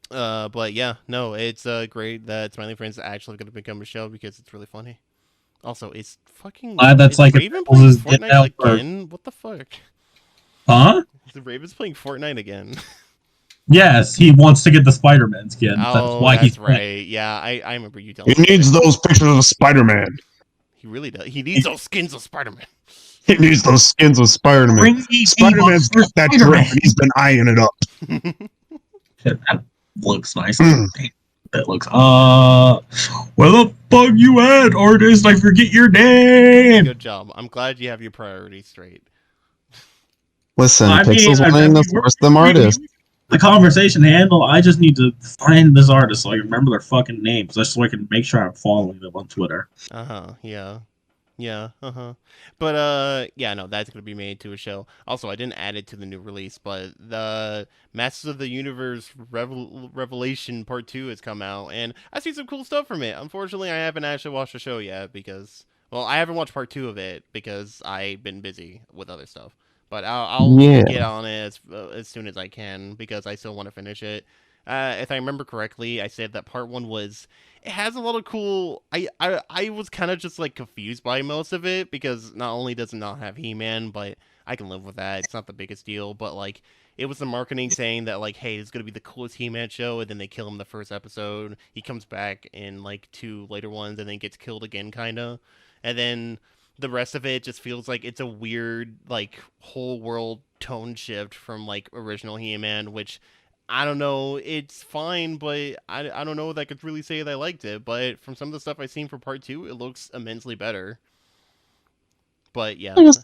But yeah, no, it's great that Smiley Friends is actually going to become a show because it's really funny. Also, it's fucking. That's is like Raven playing Fortnite again? What the fuck? Huh? The Raven's playing Fortnite again. Yes, he wants to get the Spider-Man skin. That's why that's he's right. Yeah, I remember you telling he me. needs those pictures of Spider-Man. He really does. He needs those skins of Spider-Man. He needs those skins of Spider-Man. Spider-Man's got that drip, and he's been eyeing it up. That looks nice. That looks. Where the fuck you at, artist? I forget your name. Good job. I'm glad you have your priorities straight. Listen, Pixel's wanting to force them artists. The conversation handle. I just need to find this artist so I can remember their fucking names, just so I can make sure I'm following them on Twitter. Yeah. But yeah, no, that's gonna be made to a show. Also, I didn't add it to the new release, but the Masters of the Universe Revelation Part 2 has come out, and I see some cool stuff from it. Unfortunately, I haven't actually watched the show yet because, well, I haven't watched Part 2 of it because I've been busy with other stuff. But I'll get on it as soon as I can because I still want to finish it. If I remember correctly, I said that part 1 was it has a lot of cool. I was kind of just like confused by most of it because not only does it not have He-Man, but I can live with that. It's not the biggest deal, but like it was the marketing saying that like, hey, it's gonna be the coolest He-Man show, and then they kill him the first episode. He comes back in like 2 later ones, and then gets killed again, kinda, and then the rest of it just feels like it's a weird like whole world tone shift from like original He-Man, which I don't know, it's fine, but I don't know that I could really say that I liked it. But from some of the stuff I've seen for part 2, it looks immensely better. But yeah, I guess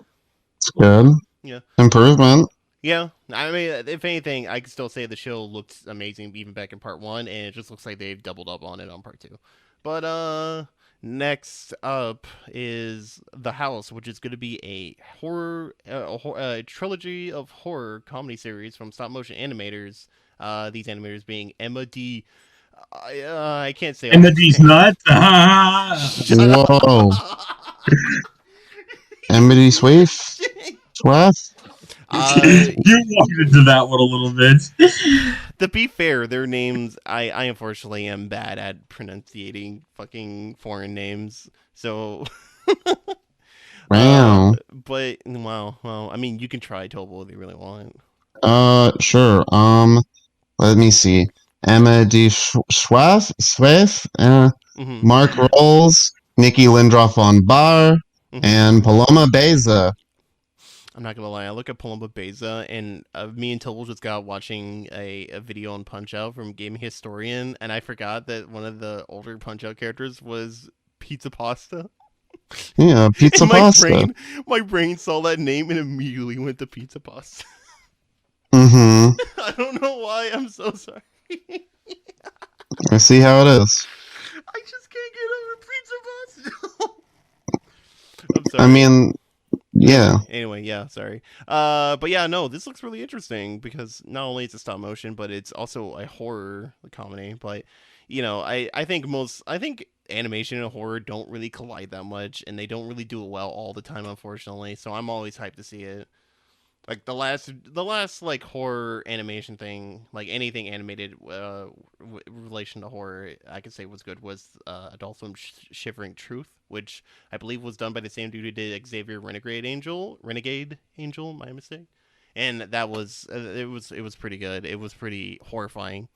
it's good. yeah, Improvement. yeah. I mean, if anything, I could still say the show looks amazing even back in part 1, and it just looks like they've doubled up on it on part 2. But next up is The House, which is going to be a a trilogy of horror comedy series from stop motion animators. These animators being Emma D. I can't say. Emma D's nuts. Whoa. Emily Swift. Swift. You walked into that one a little bit. To be fair, their names, I unfortunately am bad at pronunciating fucking foreign names. So. Wow. But wow, well, I mean, you can try Toble if you really want. Sure. Let me see. Emma D. Swift, Mm-hmm. Mark Rolls, Nikki Lindroff on Bar, Mm-hmm. and Paloma Beza. I'm not gonna lie, I look at Paloma Beza, and me and Toble just got watching a video on Punch Out from Gaming Historian, and I forgot that one of the older Punch Out characters was Pizza Pasta. Yeah, Pizza Pasta. My brain saw that name and immediately went to Pizza Pasta. Mm-hmm. I don't know why, I'm so sorry. I see how it is. I just can't get over Pizza Pasta. I'm sorry. I mean, yeah. Anyway, yeah, sorry. But yeah, no, this looks really interesting because not only it's a stop motion, but it's also a horror comedy. But you know, I think animation and horror don't really collide that much, and they don't really do it well all the time, unfortunately. So I'm always hyped to see it. Like the last like horror animation thing, like anything animated relation to horror, I could say was good was Adult Swim Shivering Truth, which I believe was done by the same dude who did Xavier Renegade Angel, my mistake, and that was it was pretty good. It was pretty horrifying,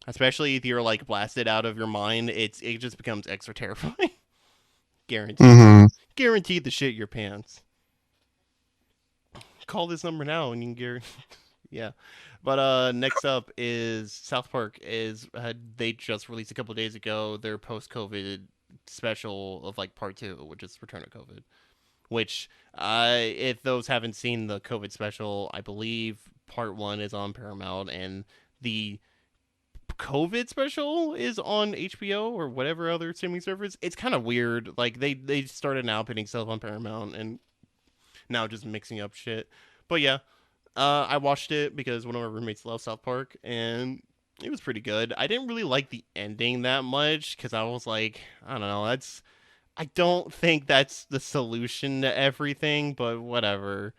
especially if you're like blasted out of your mind. It just becomes extra terrifying. Guaranteed, guaranteed to shit your pants. Call this number now and you can get yeah. But next up is South Park they just released a couple days ago their post-COVID special of like part 2, which is Return of COVID, which if those haven't seen the COVID special, I believe part 1 is on Paramount and the COVID special is on HBO or whatever other streaming service. It's kind of weird. Like they started now putting stuff on Paramount and now just mixing up shit. But yeah, I watched it because one of my roommates loves South Park, and it was pretty good. I didn't really like the ending that much because I was like, I don't know, I don't think that's the solution to everything, but whatever.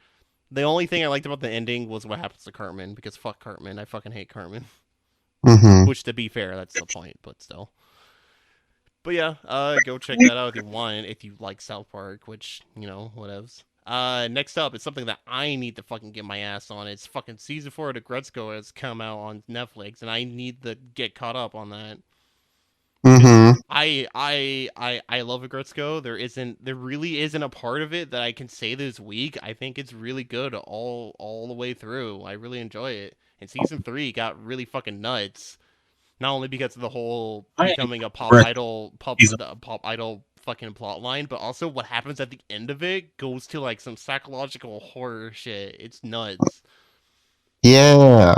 The only thing I liked about the ending was what happens to Cartman, because fuck Cartman. I fucking hate Cartman. Mm-hmm. Which, to be fair, that's the point, but still. But yeah, go check that out if you want, if you like South Park, which, you know, whatevs. Next up, it's something that I need to fucking get my ass on. It's fucking season 4 of Gretzko has come out on Netflix, and I need to get caught up on that. Mm-hmm. I love Gretzko. There really isn't a part of it that I can say this week. I think it's really good all the way through. I really enjoy it. And season 3 got really fucking nuts. Not only because of the whole becoming a pop idol fucking plot line, but also what happens at the end of it goes to like some psychological horror shit. It's nuts. Yeah.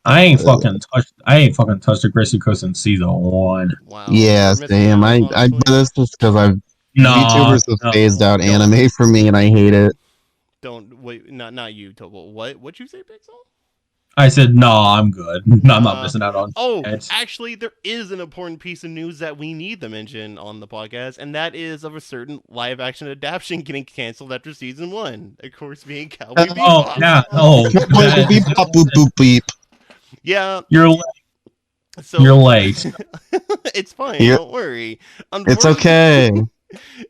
I ain't fucking touched the Gretzko since season 1. Wow. Yeah, same. I do this just because VTubers have phased out anime for me, and I hate it. Don't wait. Not you, Toble. What you say, Pixel? I said, nah, I'm good. No, I'm not missing out on it. Actually, there is an important piece of news that we need to mention on the podcast, and that is of a certain live-action adaptation getting canceled after season 1. Of course, being Cowboy Bebop. Oh, yeah. Oh. Beep, boop, boop, beep. Yeah. So You're late. it's fine. You're- Don't worry. It's okay.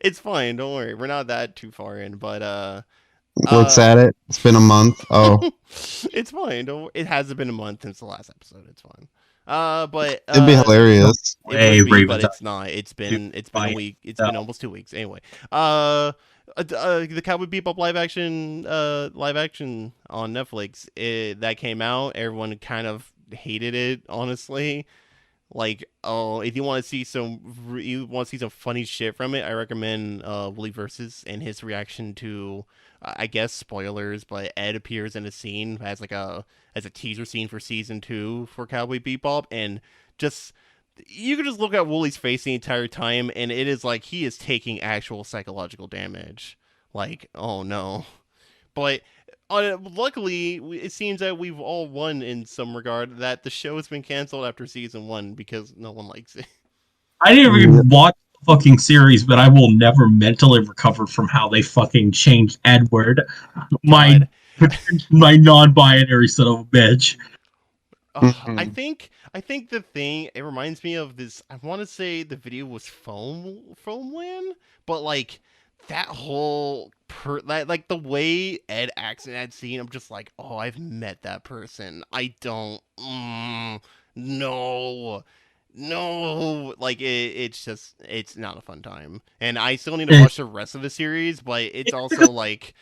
It's fine. Don't worry. We're not that too far in, but Looks at it. It's been a month. Oh, it's fine. Don't. It hasn't been a month since the last episode. It's fine. But it'd be hilarious. it would be, Raven but time. it's not. It's been a week. It's No. been almost 2 weeks. Anyway, the Cowboy Bebop live action on Netflix. That came out. Everyone kind of hated it, honestly. Like, oh, if you want to see some funny shit from it, I recommend Wooly Versus and his reaction to, I guess, spoilers, but Ed appears in a scene as a teaser scene for season 2 for Cowboy Bebop, and just you can just look at Wooly's face the entire time, and it is like he is taking actual psychological damage. Like, oh no, but. Luckily, it seems that we've all won in some regard, that the show has been canceled after season 1 because no one likes it. I didn't even watch the fucking series, but I will never mentally recover from how they fucking changed Edward, my non-binary son of a bitch. I think the thing, it reminds me of this. I want to say the video was Foamland, but like that whole like the way Ed acts in that scene, I'm just like, oh, I've met that person. I don't. No. Like it's not a fun time, and I still need to watch the rest of the series. But it's also like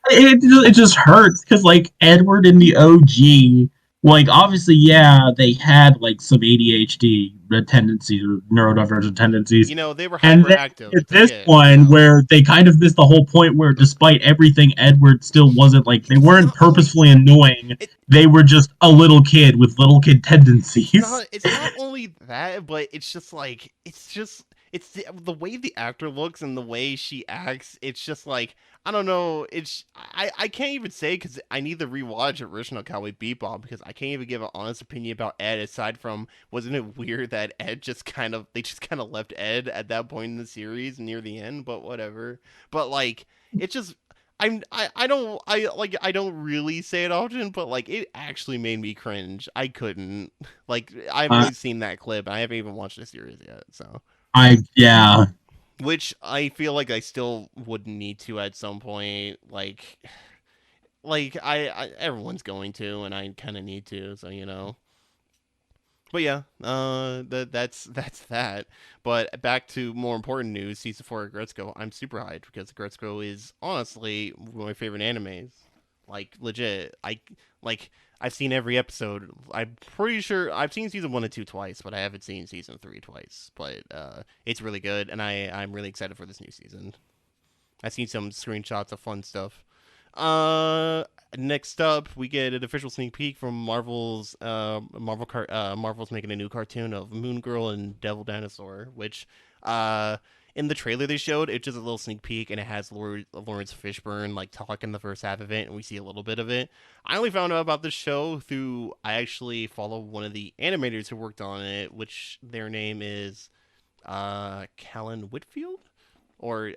it just hurts because like Edward in the OG. Like, obviously, yeah, they had, like, some ADHD tendencies or neurodivergent tendencies. You know, they were hyperactive. And this one, where they kind of missed the whole point where, despite everything, Edward still wasn't, like, they weren't purposefully annoying. They were just a little kid with little kid tendencies. It's not only that, but it's just, like, it's the way the actor looks and the way she acts, it's just, like, I don't know. I can't even say because I need to rewatch original Cowboy Bebop because I can't even give an honest opinion about Ed aside from wasn't it weird that they just kind of left Ed at that point in the series near the end, but whatever. But like it just I don't really say it often, but like it actually made me cringe. I couldn't like I've only seen that clip. I haven't even watched the series yet, so yeah. Which I feel like I still would need to at some point, like I everyone's going to, and I kind of need to, so you know. But yeah, that's that. But back to more important news, season 4 of Gretzko. I'm super hyped because Gretzko is honestly one of my favorite animes. Like legit, I've seen every episode. I'm pretty sure I've seen season 1 and 2 twice, but I haven't seen season 3 twice. But it's really good, and I'm really excited for this new season. I've seen some screenshots of fun stuff. Next up, we get an official sneak peek from Marvel's Marvel's making a new cartoon of Moon Girl and Devil Dinosaur, which in the trailer they showed, it's just a little sneak peek, and it has Lawrence Fishburne like talk in the first half of it, and we see a little bit of it. I only found out about this show through I actually follow one of the animators who worked on it, which their name is Callan Whitfield or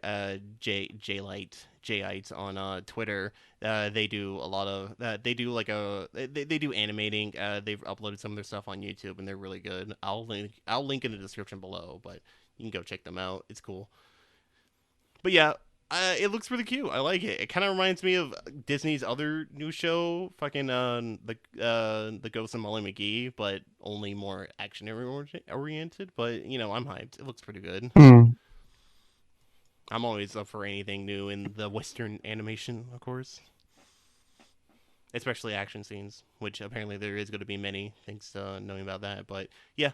J-Light on Twitter. They do a lot of they do animating. They've uploaded some of their stuff on YouTube, and they're really good. I'll link in the description below, but you can go check them out. It's cool. But yeah, it looks really cute. I like it. It kind of reminds me of Disney's other new show, fucking the Ghost of Molly McGee, but only more action oriented. But you know, I'm hyped. It looks pretty good. I'm always up for anything new in the Western animation, of course. Especially action scenes, which apparently there is going to be many, thanks to knowing about that. But yeah,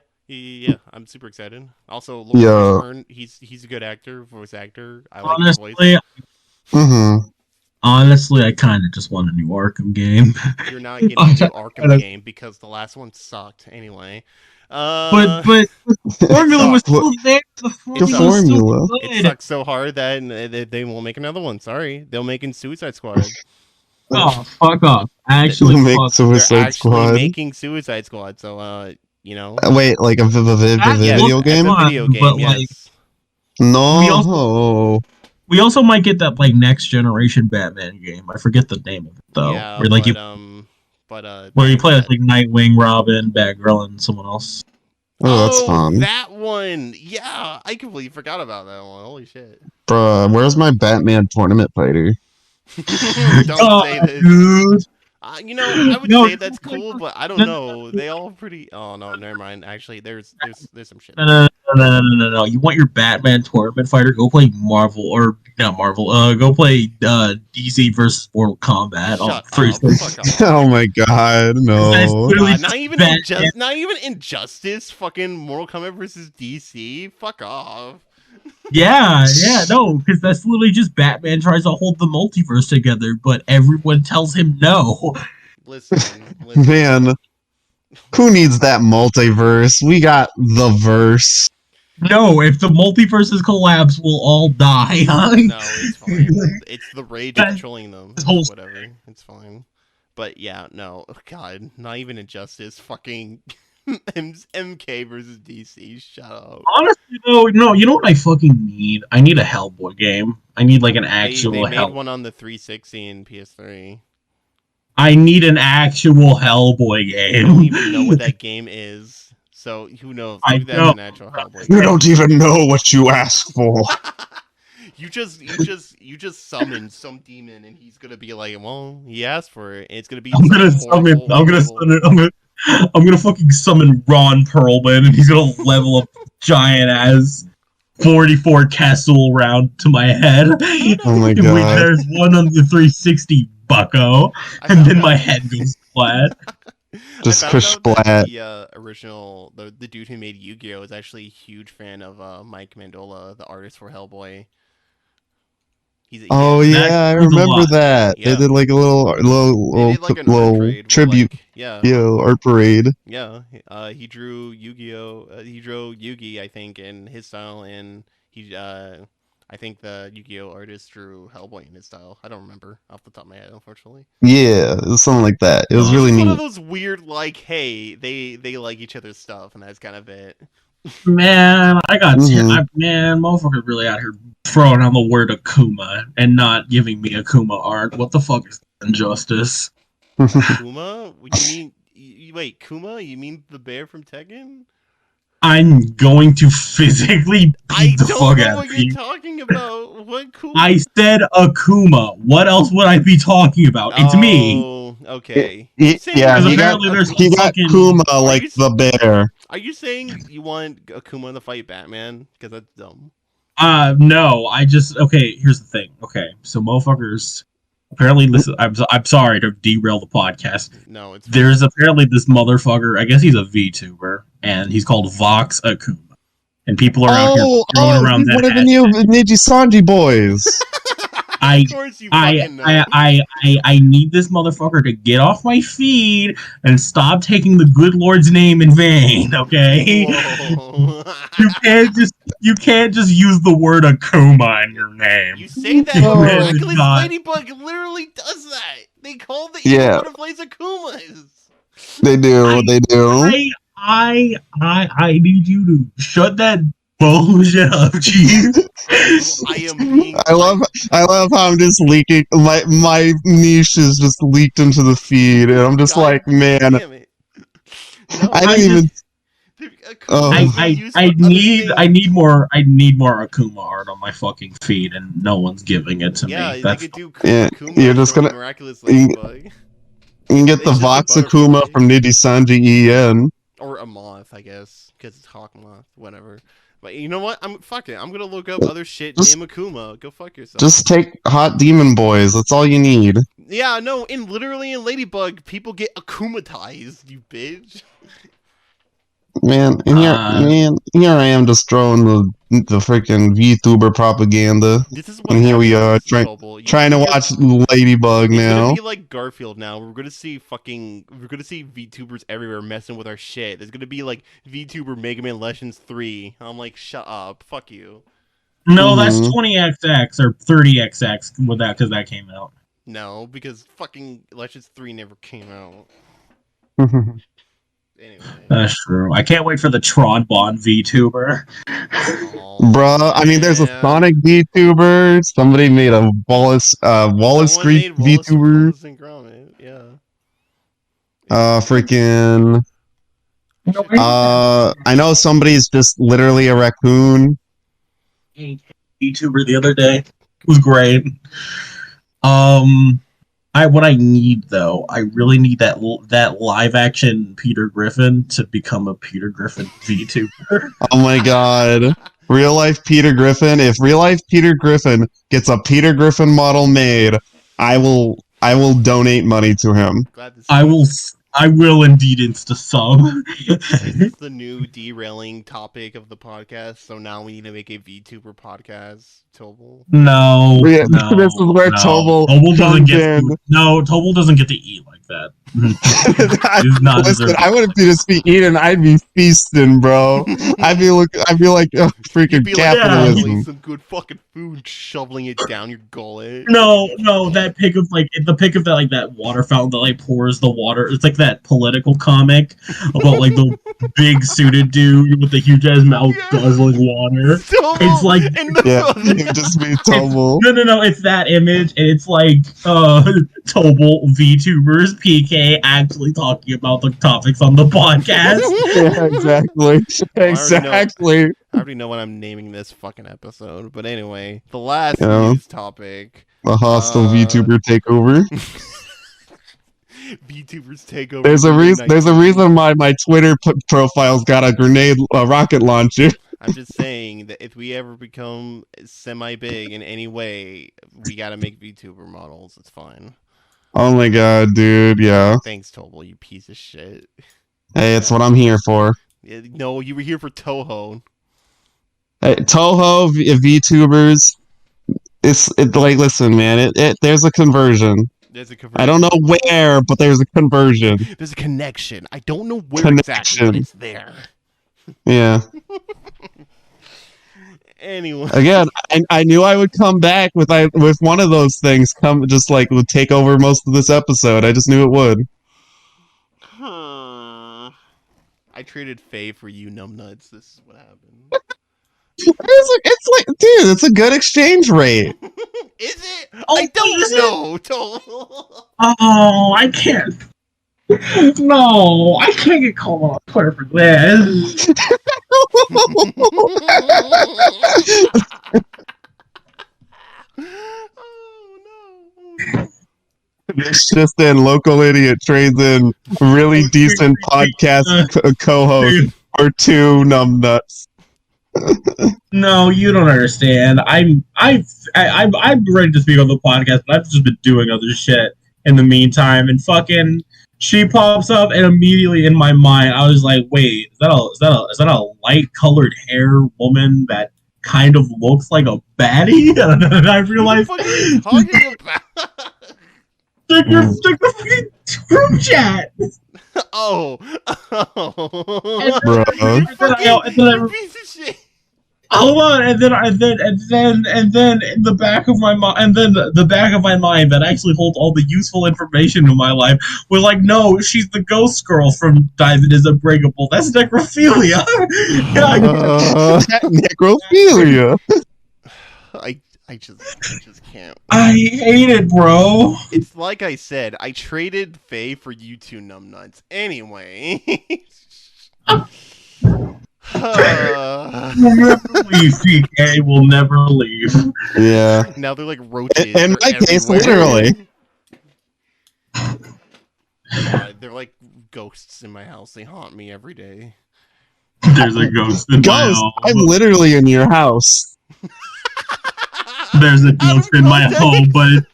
I'm super excited. Also, Lawrence Fishburne, he's a good actor, voice actor. I like his voice. Honestly, I kind of just want a new Arkham game. You're not getting a new Arkham game because the last one sucked anyway. But formula was still there. The formula. It sucks so hard that they won't make another one. Sorry, they'll make in Suicide Squad. Oh, fuck off! They're making Suicide Squad. So you know. Wait, like a video game? A video game, but yes. No. We also might get that like next generation Batman game. I forget the name of it though. Yeah, where like where you play like Nightwing, Robin, Batgirl, and someone else. Oh, that's fun. That one. Yeah, I completely forgot about that one. Holy shit. Bruh, where's my Batman tournament fighter? Don't say this. Dude. I would No, say that's cool, but I don't no, know. They all pretty. Oh no, never mind. Actually, there's some shit. No. You want your Batman tournament fighter? Go play Marvel or not Marvel. Go play DC versus Mortal Kombat. Shut First up. Fuck off. Oh my god, no. Not even Injustice. Fucking Mortal Kombat versus DC. Fuck off. Yeah, no, because that's literally just Batman tries to hold the multiverse together, but everyone tells him no. Listen. Man, who needs that multiverse? We got the verse. No, if the multiverses collapse, we'll all die. No, it's fine. It's the rage controlling them. Whatever. It's fine. But yeah, no. Oh, God, not even Injustice. Fucking MK versus DC. Shut up. Honestly, though, no. You know what I fucking need? I need a Hellboy game. I need like an actual. They made one on the 360 and PS3. I need an actual Hellboy game. I don't even know what that game is. So who knows? Maybe that's an actual Hellboy game. You don't even know what you ask for. You just summon some demon and he's gonna be like, well, he asked for it. And it's gonna be. I'm gonna fucking summon Ron Perlman and he's gonna level up giant ass 44 Castle round to my head. Oh my god! There's one on the 360 bucko, and then my head goes flat. Just push splat. The original, the dude who made Yu-Gi-Oh is actually a huge fan of Mike Mandola, the artist for Hellboy. I remember that. Yeah. They did like a little tribute, art parade. Yeah, he drew Yu-Gi-Oh. He drew Yugi, I think, in his style, and I think the Yu-Gi-Oh artist drew Hellboy in his style. I don't remember off the top of my head, unfortunately. Yeah, it was something like that. It was really neat. One of those weird, like, hey, they like each other's stuff, and that's kind of it. Man, motherfuckers really out here throwing on the word Akuma and not giving me Akuma art. What the fuck is Injustice? Kuma? Wait, Kuma? You mean the bear from Tekken? I'm going to physically beat the fuck out of you. I don't know what you're talking about. What Kuma? I said Akuma. What else would I be talking about? It's me. Oh, okay. He got Kuma like the bear. Are you saying you want Akuma to fight Batman? Because that's dumb. No. Here's the thing. Okay, so motherfuckers. Apparently, listen. I'm sorry to derail the podcast. No, it's fine. There's apparently this motherfucker. I guess he's a VTuber, and he's called Vox Akuma. And people are out here throwing around that. One of the new Niji Sanji boys. I need this motherfucker to get off my feed and stop taking the good Lord's name in vain, okay? You can't just use the word Akuma in your name. You say that reckless Ladybug literally does that. They call the evil butterflies Akumas. They do. I need you to shut that bullshit up, Chief. I love how I'm just leaking. My niche is just leaked into the feed, and I'm just like, man. I didn't even. I need more Akuma art on my fucking feed, and no one's giving it to me. That's, you could do Akuma you're just gonna miraculous Ladybug. You can get the Vox Akuma from Niji Sanji EN. Or a moth, I guess, because it's Hawk Moth, whatever. But you know what? Fuck it. I'm gonna look up other shit named Akuma. Go fuck yourself. Just take Hot Demon Boys. That's all you need. Yeah, no. Literally in Ladybug, people get Akumatized. You bitch. Man, here I am just throwing the freaking VTuber propaganda. And here we are trying to watch Ladybug now. It's gonna be like Garfield now. We're gonna see VTubers everywhere messing with our shit. There's gonna be like VTuber Mega Man Legends 3. I'm like, shut up, fuck you. No, that's 20XX or 30XX with that because that came out. No, because fucking Legends 3 never came out. Anyway. That's true. I can't wait for the Tronbon VTuber. Bruh, I mean, there's a Sonic VTuber. Somebody made a Wallace Street VTuber. Yeah. Freaking. I know somebody's just literally a raccoon. VTuber the other day. It was great. What I need though, I really need that live action Peter Griffin to become a Peter Griffin VTuber. Oh my god. Real life Peter Griffin. If real life Peter Griffin gets a Peter Griffin model made, I will donate money to him. I will indeed insta-sub. This is the new derailing topic of the podcast, so now we need to make a VTuber podcast, Toble. No, this is where Toble doesn't get Toble doesn't get to eat like that. Listen, I wouldn't be just be eating, I'd be feasting, bro. I'd be like freaking capitalism. Like some good fucking food, shoveling it down your gullet. No, that pic of that water fountain that like pours the water. It's like that political comic about like the big suited dude with the huge ass mouth guzzling water. It's like just be Toble. No, it's that image, and it's like Toble VTubers PK actually talking about the topics on the podcast. Yeah, exactly. I already know what I'm naming this fucking episode. But anyway, the last news topic. The hostile VTuber takeover. VTubers takeover. There's a reason why my Twitter profile's got a rocket launcher. I'm just saying that if we ever become semi-big in any way, we gotta make VTuber models. It's fine. Oh my god, dude, yeah. Thanks, Toble, you piece of shit. Hey, it's what I'm here for. No, you were here for Touhou. Hey, Touhou, VTubers, it's like, listen, man, there's a conversion. There's a conversion. I don't know where, but there's a conversion. There's a connection. I don't know where exactly, but it's there. Yeah. Anyway. Again, I knew I would come back with one of those things would take over most of this episode. I just knew it would. I traded Faye for you numbnuts. This is what happened. It's like, dude, it's a good exchange rate. Is it? I don't know. Oh, I can't. No, I can't get called on Twitter for this. It's just in local idiot trades in really decent podcast co-host for 2 numbnuts. No, you don't understand. I'm ready to speak on the podcast, but I've just been doing other shit in the meantime, and fucking she pops up, and immediately in my mind I was like, wait, is that a light colored hair woman that kind of looks like a baddie? And I realized what are you talking about? Check the group chat. Oh. Bro. You piece of shit. Hold on, and then in the back of my mind, the back of my mind that actually holds all the useful information in my life was like, no, she's the ghost girl from Diamond is Unbreakable. That's necrophilia. Necrophilia. I just can't. I hate it, bro. It's like I said, I traded Faye for you 2 numbnuts. Anyway. We'll never leave, PK. We'll never leave. Yeah. Now they're like roaches. In my case, literally. They're like ghosts in my house. They haunt me every day. There's a ghost in my house. I'm literally in your house. There's a ghost in my home, but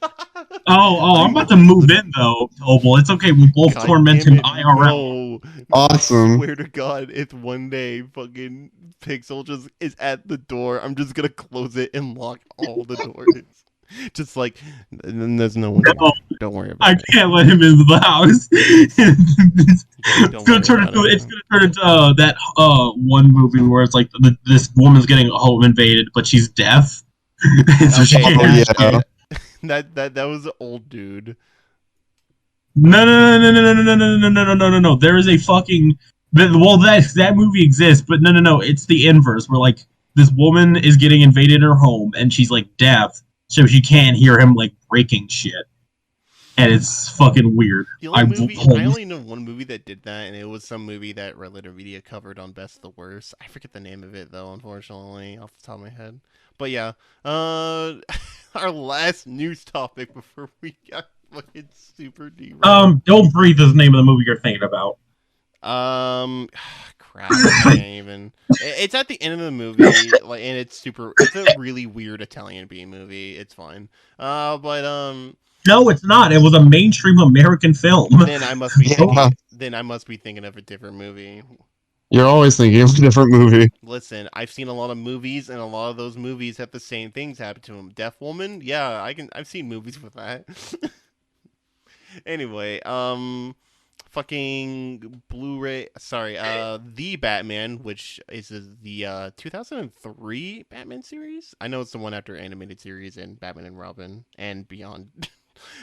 I'm about to move in though, Toble. It's okay. We both torment him IRL. No. Awesome. I swear to God, if one day fucking Pixel just is at the door, I'm just gonna close it and lock all the doors. Just like, and then there's no one. No, don't worry about it. I can't let him into the house. It's gonna turn into that one movie where it's like this woman's getting home invaded, but she's deaf. So she can't That was an old dude. No. There is a fucking that movie exists, but no. It's the inverse, where like this woman is getting invaded in her home, and she's like deaf, so she can't hear him like breaking shit. and it's fucking weird. The only I only know one movie that did that, and it was some movie that Red Letter Media covered on Best of the Worst. I forget the name of it though, unfortunately, off the top of my head. But yeah, our last news topic before we got fucking super derailed. Don't Breathe is the name of the movie you're thinking about. Crap, I can't even. It's at the end of the movie, like, and it's a really weird Italian B movie. It's fine. No, it's not. It was a mainstream American film. Then I must be thinking of a different movie. You're always thinking of a different movie. Listen, I've seen a lot of movies, and a lot of those movies have the same things happen to them. Deaf Woman, yeah, I've seen movies with that. Anyway, fucking Blu-ray. Sorry, The Batman, which is the 2003 Batman series. I know it's the one after animated series and Batman and Robin and beyond.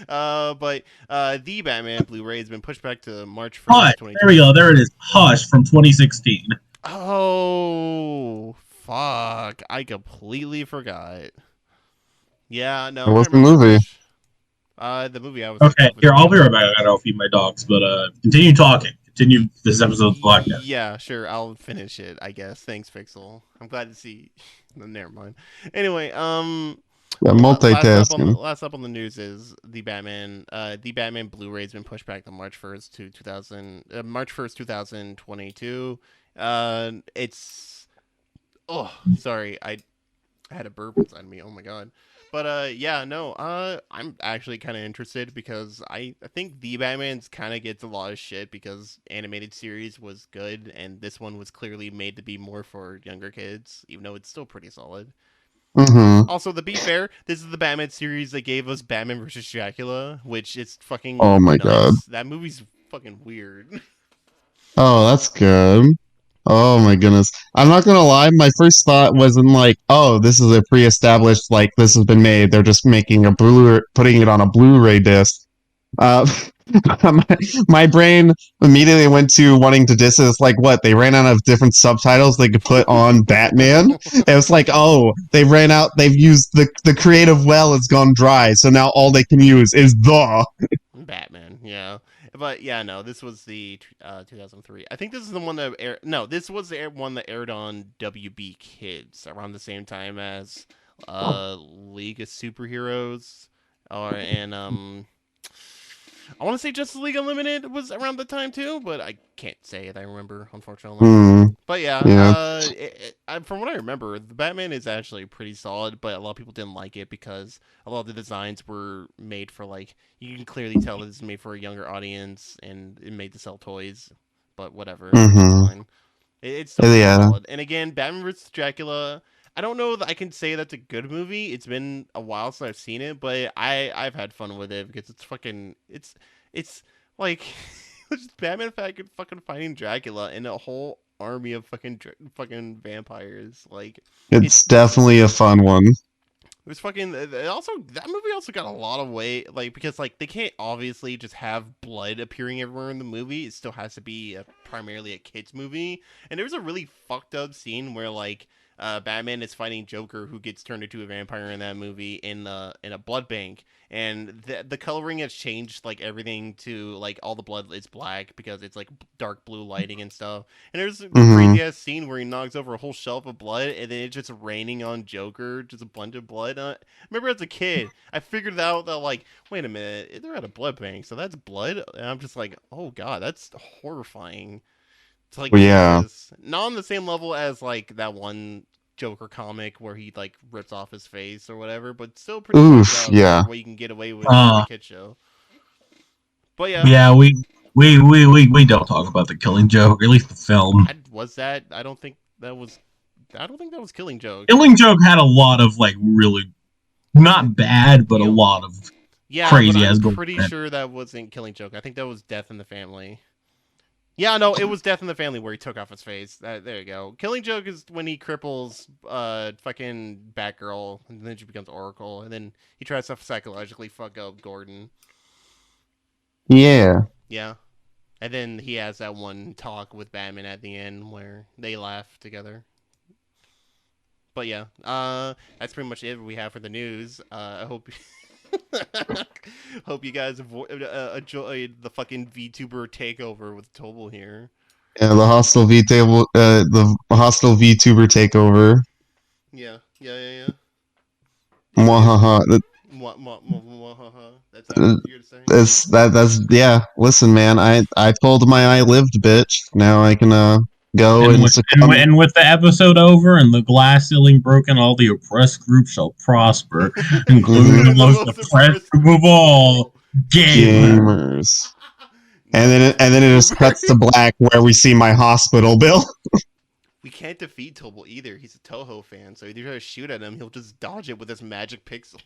But The Batman Blu-ray has been pushed back to March 1st, 2020. There we go. There it is. Hush from 2016. Oh, fuck. I completely forgot. Yeah, no. What's the movie? The movie I was... Okay, here, I'll be right back. I gotta feed my dogs, but continue talking. Continue this episode of the podcast. Yeah, sure. I'll finish it, I guess. Thanks, Pixel. I'm glad to see... Never mind. Anyway, Yeah, multitasking. Last up on the news is the Batman Blu-ray has been pushed back to March 1st, 2022. It's... Oh, sorry. I had a burp inside me. Oh my god. But yeah, no, I'm actually kind of interested because I think The Batman's kind of gets a lot of shit because animated series was good and this one was clearly made to be more for younger kids, even though it's still pretty solid. Mm-hmm. Also, to be fair, this is the Batman series that gave us Batman vs. Dracula, which is fucking Oh my nuts. god. That movie's fucking weird. Oh, that's good. Oh my goodness. I'm not gonna lie, my first thought wasn't like, oh, this is a pre-established, like, this has been made. They're just making putting it on a Blu-ray disc. My brain immediately went to wanting to diss it. It's like, what? They ran out of different subtitles they could put on Batman? It was like, oh, they've used the creative well has gone dry, so now all they can use is the Batman, yeah. But yeah, no, this was the 2003. I think this is the one that aired. No, this was the one that aired on WB Kids around the same time as League of Superheroes, I want to say Justice League Unlimited was around the time too, but I can't say it. I remember, unfortunately. But yeah, from what I remember, the Batman is actually pretty solid, but a lot of people didn't like it because a lot of the designs were made for, like, you can clearly tell that this is made for a younger audience and it made to sell toys. But whatever, it's fine. It's still solid. And again, Batman vs. Dracula. I don't know that I can say that's a good movie. It's been a while since I've seen it, but I've had fun with it because it's fucking it's like just Batman fucking fighting Dracula and a whole army of fucking vampires. Like it's definitely a fun one. It was fucking. That movie also got a lot of weight, like, because, like, they can't obviously just have blood appearing everywhere in the movie. It still has to be primarily a kids movie. And there was a really fucked up scene where, like, Batman is fighting Joker, who gets turned into a vampire in that movie in a blood bank, and the coloring has changed, like, everything to, like, all the blood is black because it's, like, dark blue lighting and stuff. And there's a crazy ass scene where he knocks over a whole shelf of blood, and then it's just raining on Joker, just a bunch of blood. I remember as a kid, I figured out that, like, wait a minute, they're at a blood bank, so that's blood, and I'm just like, oh god, that's horrifying. It's like, not on the same level as, like, that one Joker comic where he, like, rips off his face or whatever, but still pretty what you can get away with in a kid show. But yeah, we don't talk about the Killing Joke, at least the film. I don't think that was Killing Joke. Killing Joke had a lot of, like, really not bad, but a lot of crazy ass. I'm pretty sure that wasn't Killing Joke. I think that was Death in the Family. Yeah, no, it was Death in the Family where he took off his face. There you go. Killing Joke is when he cripples fucking Batgirl, and then she becomes Oracle, and then he tries to psychologically fuck up Gordon. Yeah. Yeah. And then he has that one talk with Batman at the end where they laugh together. But yeah, that's pretty much it we have for the news. I hope Hope you guys enjoyed the fucking VTuber takeover with Toble here. Yeah, the hostile VTuber takeover. Yeah. Mwahaha. That's what you're to say. That's yeah. Listen, man, I told my I lived, bitch. Now I can go and and with the episode over and the glass ceiling broken, all the oppressed groups shall prosper, including the most oppressed group of all, gamers. And then it just cuts to black where we see my hospital bill. We can't defeat Toble either. He's a Touhou fan, so if you try to shoot at him, he'll just dodge it with his magic pixel.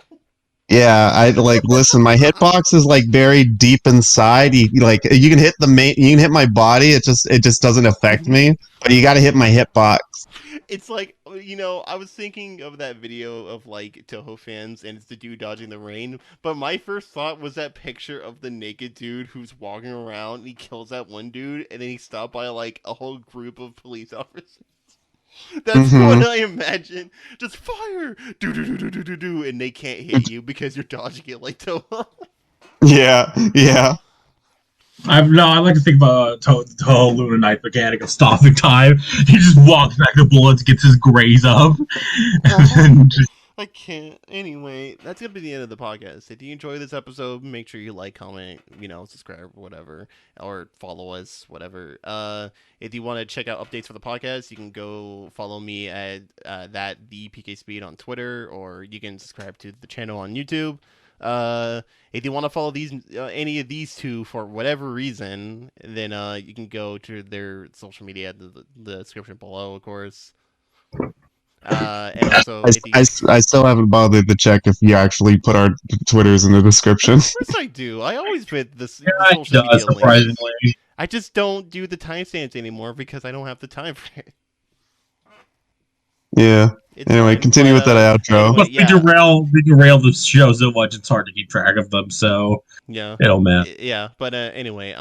Yeah, I listen, my hitbox is like buried deep inside. You can hit you can hit my body, it just doesn't affect me. But you gotta hit my hitbox. It's like, I was thinking of that video of like Touhou fans and it's the dude dodging the rain, but my first thought was that picture of the naked dude who's walking around and he kills that one dude and then he's stopped by like a whole group of police officers. That's what I imagine. Just fire, do, and they can't hit you because you're dodging it like Touhou. Yeah. I like to think about Touhou Luna Knight mechanic of stopping time. He just walks back to bullets, gets his graze up, and just... I can't. Anyway, that's gonna be the end of the podcast. If you enjoy this episode, make sure you like, comment, subscribe, whatever, or follow us, whatever. If you want to check out updates for the podcast, you can go follow me at the PK Speed on Twitter, or you can subscribe to the channel on YouTube. If you want to follow any of these two for whatever reason, then you can go to their social media at the description below, of course. And also, I still haven't bothered to check if you actually put our Twitters in the description. Of course I do. I always put the social media surprisingly. links. I just don't do the timestamps anymore because I don't have the time for it. Yeah. Anyway, continue with that outro. Anyway, we derail the show so much it's hard to keep track of them. So yeah, it'll man. Yeah, but anyway,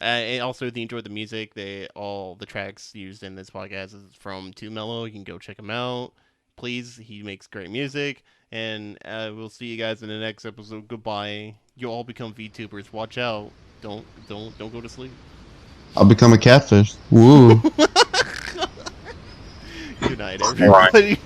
and also, if you enjoyed the music, all the tracks used in this podcast is from Too Mellow. You can go check him out. Please, he makes great music. And we'll see you guys in the next episode. Goodbye. You all become VTubers. Watch out. Don't go to sleep. I'll become a catfish. Woo. Good night, everybody.